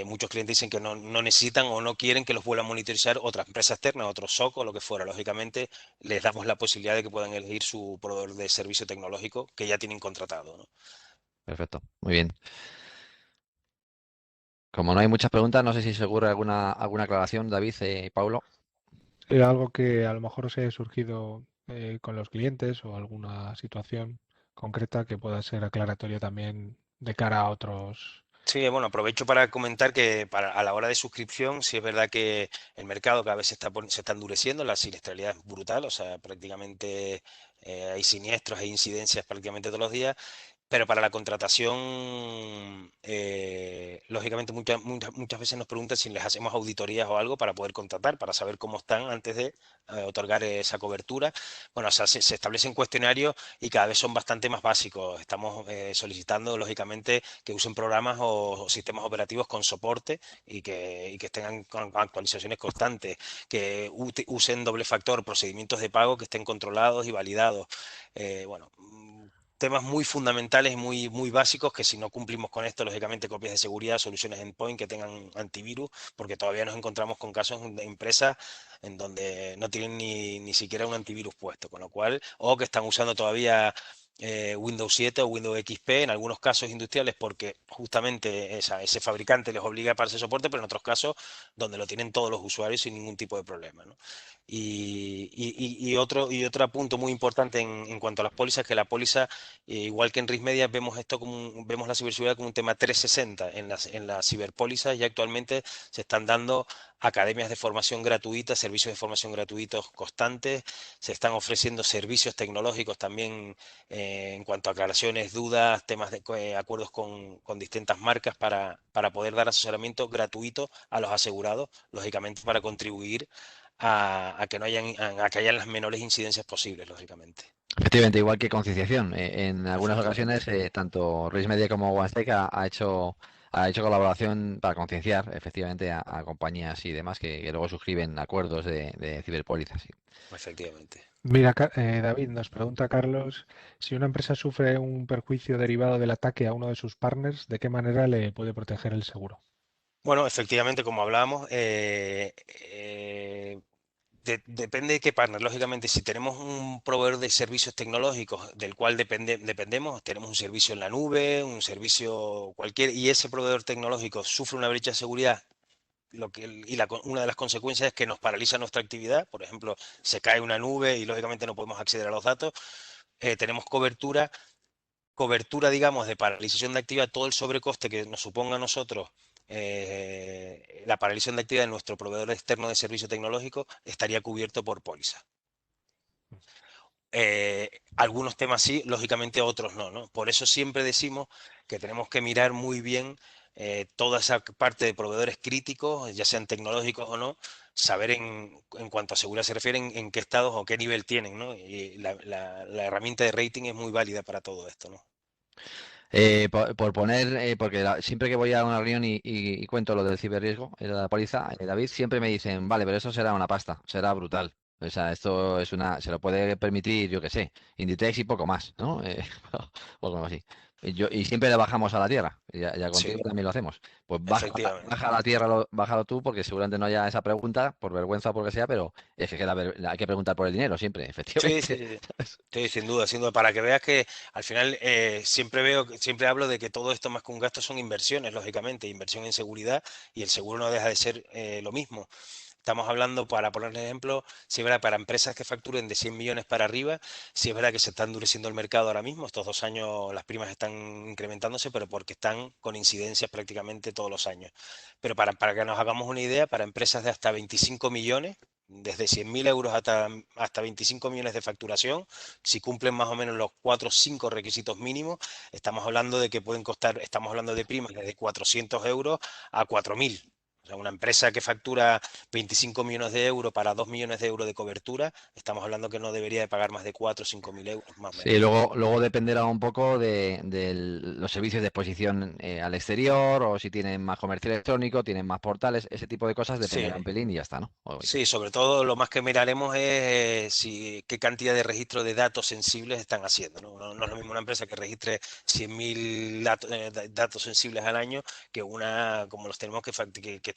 muchos clientes dicen que no necesitan o no quieren que los vuelvan a monitorizar otras empresas externas, otros SOC o lo que fuera. Lógicamente, les damos la posibilidad de que puedan elegir su proveedor de servicio tecnológico que ya tienen contratado, ¿no? Perfecto, muy bien. Como no hay muchas preguntas, no sé si se ocurre alguna aclaración, David, Paulo. Era algo que a lo mejor os haya surgido con los clientes o alguna situación concreta que pueda ser aclaratoria también de cara a otros. Sí, bueno, aprovecho para comentar que a la hora de suscripción, sí es verdad que el mercado cada vez se está endureciendo, la siniestralidad es brutal, o sea, prácticamente hay siniestros e incidencias prácticamente todos los días. Pero para la contratación, lógicamente muchas veces nos preguntan si les hacemos auditorías o algo para poder contratar, para saber cómo están antes de otorgar esa cobertura. Bueno, o sea, se establecen cuestionarios y cada vez son bastante más básicos. Estamos solicitando, lógicamente, que usen programas o sistemas operativos con soporte y que tengan con actualizaciones constantes, que usen doble factor, procedimientos de pago que estén controlados y validados. Bueno, temas muy fundamentales y muy básicos que si no cumplimos con esto, lógicamente copias de seguridad, soluciones endpoint que tengan antivirus, porque todavía nos encontramos con casos de empresas en donde no tienen ni siquiera un antivirus puesto, con lo cual, o que están usando todavía Windows 7 o Windows XP en algunos casos industriales porque justamente ese fabricante les obliga para ese soporte, pero en otros casos donde lo tienen todos los usuarios sin ningún tipo de problema, ¿no? Y otro punto muy importante en cuanto a las pólizas, que la póliza, igual que en RISMedia, vemos la ciberseguridad como un tema 360. En las ciberpólizas y actualmente se están dando academias de formación gratuita, servicios de formación gratuitos constantes, se están ofreciendo servicios tecnológicos también en cuanto a aclaraciones, dudas, temas de acuerdos con distintas marcas para poder dar asesoramiento gratuito a los asegurados, lógicamente para contribuir a que no hayan las menores incidencias posibles, lógicamente. Efectivamente, igual que concienciación. En algunas Efectivamente. ocasiones, tanto Reis Media como OneStake ha hecho colaboración para concienciar efectivamente a compañías y demás que luego suscriben acuerdos de ciberpólizas. Sí. Efectivamente. Mira, David, nos pregunta Carlos, si una empresa sufre un perjuicio derivado del ataque a uno de sus partners, ¿de qué manera le puede proteger el seguro? Bueno, efectivamente, como hablábamos, depende de qué partner. Lógicamente, si tenemos un proveedor de servicios tecnológicos del cual dependemos, tenemos un servicio en la nube, un servicio cualquier, y ese proveedor tecnológico sufre una brecha de seguridad, una de las consecuencias es que nos paraliza nuestra actividad. Por ejemplo, se cae una nube y lógicamente no podemos acceder a los datos. Tenemos cobertura, digamos, de paralización de actividad, todo el sobrecoste que nos suponga a nosotros la paralización de actividad de nuestro proveedor externo de servicio tecnológico estaría cubierto por póliza. Algunos temas sí, lógicamente otros no, ¿no? Por eso siempre decimos que tenemos que mirar muy bien toda esa parte de proveedores críticos, ya sean tecnológicos o no, saber en cuanto a seguridad se refiere en qué estados o qué nivel tienen, ¿no? Y la herramienta de rating es muy válida para todo esto, ¿no? Por poner, porque siempre que voy a una reunión y cuento lo del ciberriesgo, la póliza, David, siempre me dicen, vale, pero eso será una pasta, será brutal. O sea, esto es se lo puede permitir, yo qué sé, Inditex y poco más, ¿no? O algo así. Y siempre le bajamos a la tierra, ya Sí, contigo también lo hacemos. Pues efectivamente. baja a la tierra, bájalo tú, porque seguramente no haya esa pregunta, por vergüenza o por lo que sea, pero es que hay que preguntar por el dinero siempre, Sí, sí, efectivamente. sí. Sí, sin duda, para que veas que al final siempre hablo de que todo esto más que un gasto son inversiones, lógicamente, inversión en seguridad y el seguro no deja de ser lo mismo. Estamos hablando, para poner ejemplo, si es verdad, para empresas que facturen de 100 millones para arriba, si es verdad que se está endureciendo el mercado ahora mismo, estos 2 años las primas están incrementándose, pero porque están con incidencias prácticamente todos los años. Pero para que nos hagamos una idea, para empresas de hasta 25 millones, desde 100.000 euros hasta 25 millones de facturación, si cumplen más o menos los 4 o 5 requisitos mínimos, estamos hablando de que pueden costar, estamos hablando de primas desde 400 euros a 4.000. O sea, una empresa que factura 25 millones de euros para 2 millones de euros de cobertura, estamos hablando que no debería de pagar más de 4 o 5 mil euros, más o menos. Sí, luego dependerá un poco de los servicios de exposición al exterior, o si tienen más comercio electrónico, tienen más portales, ese tipo de cosas Sí, dependerá un pelín y ya está, ¿no? sí, sobre todo lo más que miraremos es qué cantidad de registro de datos sensibles están haciendo, ¿no? No es lo mismo una empresa que registre 100.000 datos sensibles al año que una como los tenemos que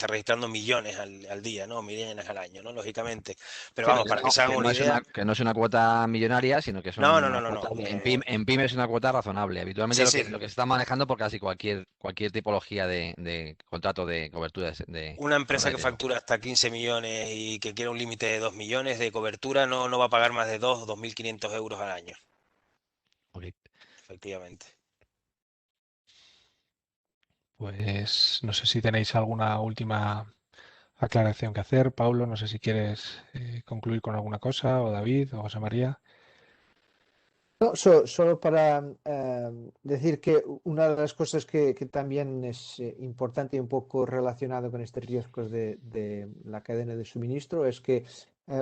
está registrando millones al día, ¿no? Millones al año, ¿no? Lógicamente. Pero Sí, vamos, para que se hagan una idea. que no es una cuota millonaria, sino que No, son no, no, una no, no. cuota en PYME es una cuota razonable. Habitualmente Sí, sí. lo que se está manejando por casi cualquier tipología de contrato de cobertura Una sobre empresa que riesgo. factura hasta 15 millones y que quiere un límite de 2 millones de cobertura no va a pagar más de 2.500 euros al año, Ok. efectivamente. Pues no sé si tenéis alguna última aclaración que hacer. Pablo, no sé si quieres concluir con alguna cosa, o David, o José María. No, solo para decir que una de las cosas que también es importante y un poco relacionado con estos riesgos de la cadena de suministro es que,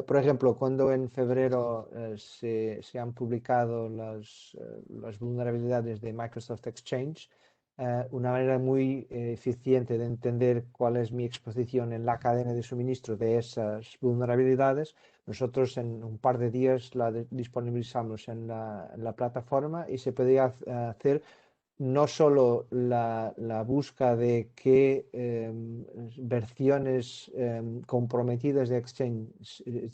por ejemplo, cuando en febrero se han publicado las vulnerabilidades de Microsoft Exchange, una manera muy eficiente de entender cuál es mi exposición en la cadena de suministro de esas vulnerabilidades. Nosotros en un par de días la disponibilizamos en la plataforma y se podía hacer no solo la búsqueda de qué versiones comprometidas de Exchange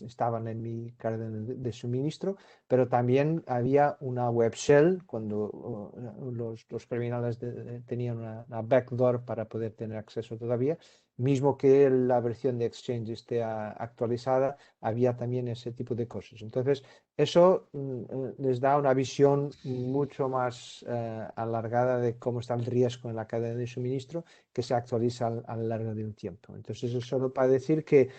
estaban en mi cadena de suministro, pero también había una web shell cuando los criminales tenían una backdoor para poder tener acceso todavía. Mismo que la versión de Exchange esté actualizada, había también ese tipo de cosas. Entonces, eso les da una visión mucho más alargada de cómo está el riesgo en la cadena de suministro que se actualiza a lo largo de un tiempo. Entonces, es solo para decir que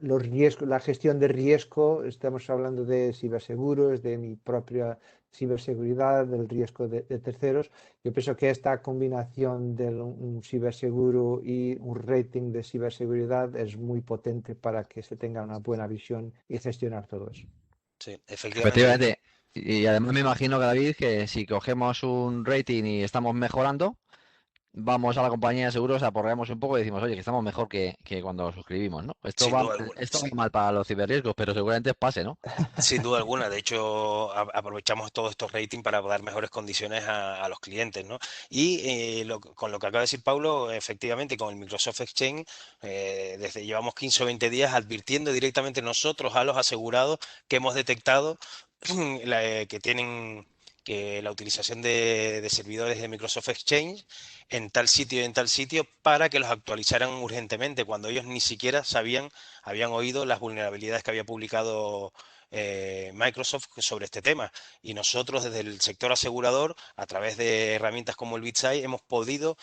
los riesgos, la gestión de riesgo, estamos hablando de ciberseguros, de mi propia ciberseguridad, del riesgo de terceros. Yo pienso que esta combinación de un ciberseguro y un rating de ciberseguridad es muy potente para que se tenga una buena visión y gestionar todo eso. Sí, efectivamente. Efectivamente. Y además me imagino, que David, que si cogemos un rating y estamos mejorando, vamos a la compañía de seguros, aporreamos un poco y decimos, oye, que estamos mejor que cuando lo suscribimos, ¿no? Sin duda alguna. Esto va mal para los ciberriesgos, pero seguramente pase, ¿no? Sin duda alguna, de hecho aprovechamos todos estos ratings para dar mejores condiciones a los clientes, ¿no? Y con lo que acaba de decir Paulo, efectivamente, con el Microsoft Exchange, llevamos 15 o 20 días advirtiendo directamente nosotros a los asegurados que hemos detectado que tienen que la utilización de servidores de Microsoft Exchange en tal sitio y en tal sitio para que los actualizaran urgentemente, cuando ellos ni siquiera habían oído las vulnerabilidades que había publicado Microsoft sobre este tema. Y nosotros desde el sector asegurador, a través de herramientas como el BitSight, hemos podido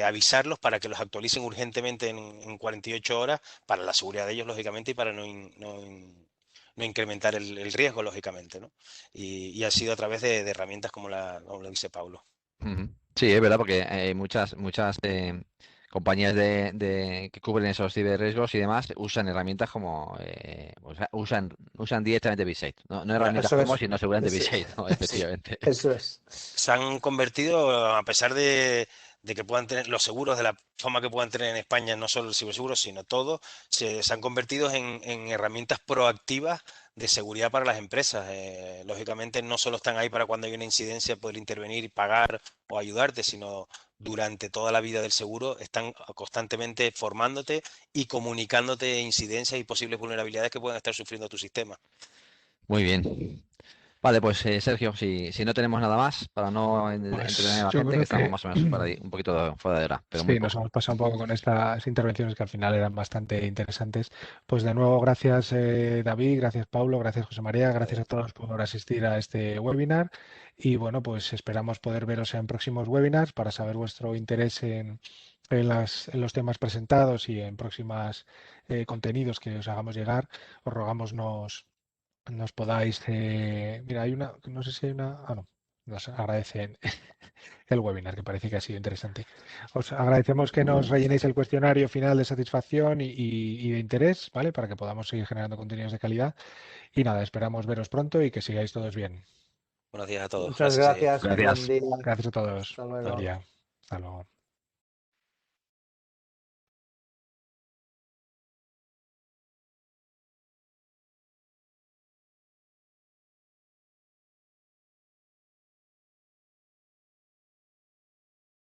avisarlos para que los actualicen urgentemente en 48 horas para la seguridad de ellos, lógicamente, y para no incrementar el riesgo, lógicamente, ¿no? Y ha sido a través de herramientas como lo dice Paulo. Ujú. Sí, es verdad, porque hay muchas compañías que cubren esos ciberriesgos y demás usan herramientas como o sea, usan directamente BitSight. No herramientas Eso como, es. sino seguramente Sí, BitSight, ¿no? Sí, Efectivamente. eso es. se han convertido, a pesar de que puedan tener los seguros de la forma que puedan tener en España, no solo el ciberseguro, sino todo, se han convertido en herramientas proactivas de seguridad para las empresas. Lógicamente no solo están ahí para cuando hay una incidencia poder intervenir y pagar o ayudarte, sino durante toda la vida del seguro están constantemente formándote y comunicándote incidencias y posibles vulnerabilidades que puedan estar sufriendo tu sistema. Muy bien. Vale, pues Sergio, si no tenemos nada más, para no entretener a Pues la yo gente, que creo estamos que más o menos un poquito fuera de hora, pero muy sí, nos poco. hemos pasado un poco con estas intervenciones que al final eran bastante interesantes. Pues de nuevo, gracias David, gracias Paulo, gracias José María, gracias a todos por asistir a este webinar. Y bueno, pues esperamos poder veros en próximos webinars para saber vuestro interés en los temas presentados y en próximas contenidos que os hagamos llegar. Os rogamos nos podáis. Mira, hay una, no sé si hay una. Ah, no, nos agradecen el webinar, que parece que ha sido interesante. Os agradecemos que nos rellenéis el cuestionario final de satisfacción y de interés, ¿vale? Para que podamos seguir generando contenidos de calidad. Y nada, esperamos veros pronto y que sigáis todos bien. Buenos días a todos. Muchas Gracias, Sergio. gracias. Buen Gracias. día. Gracias a todos. Hasta Buen luego. día. Hasta luego.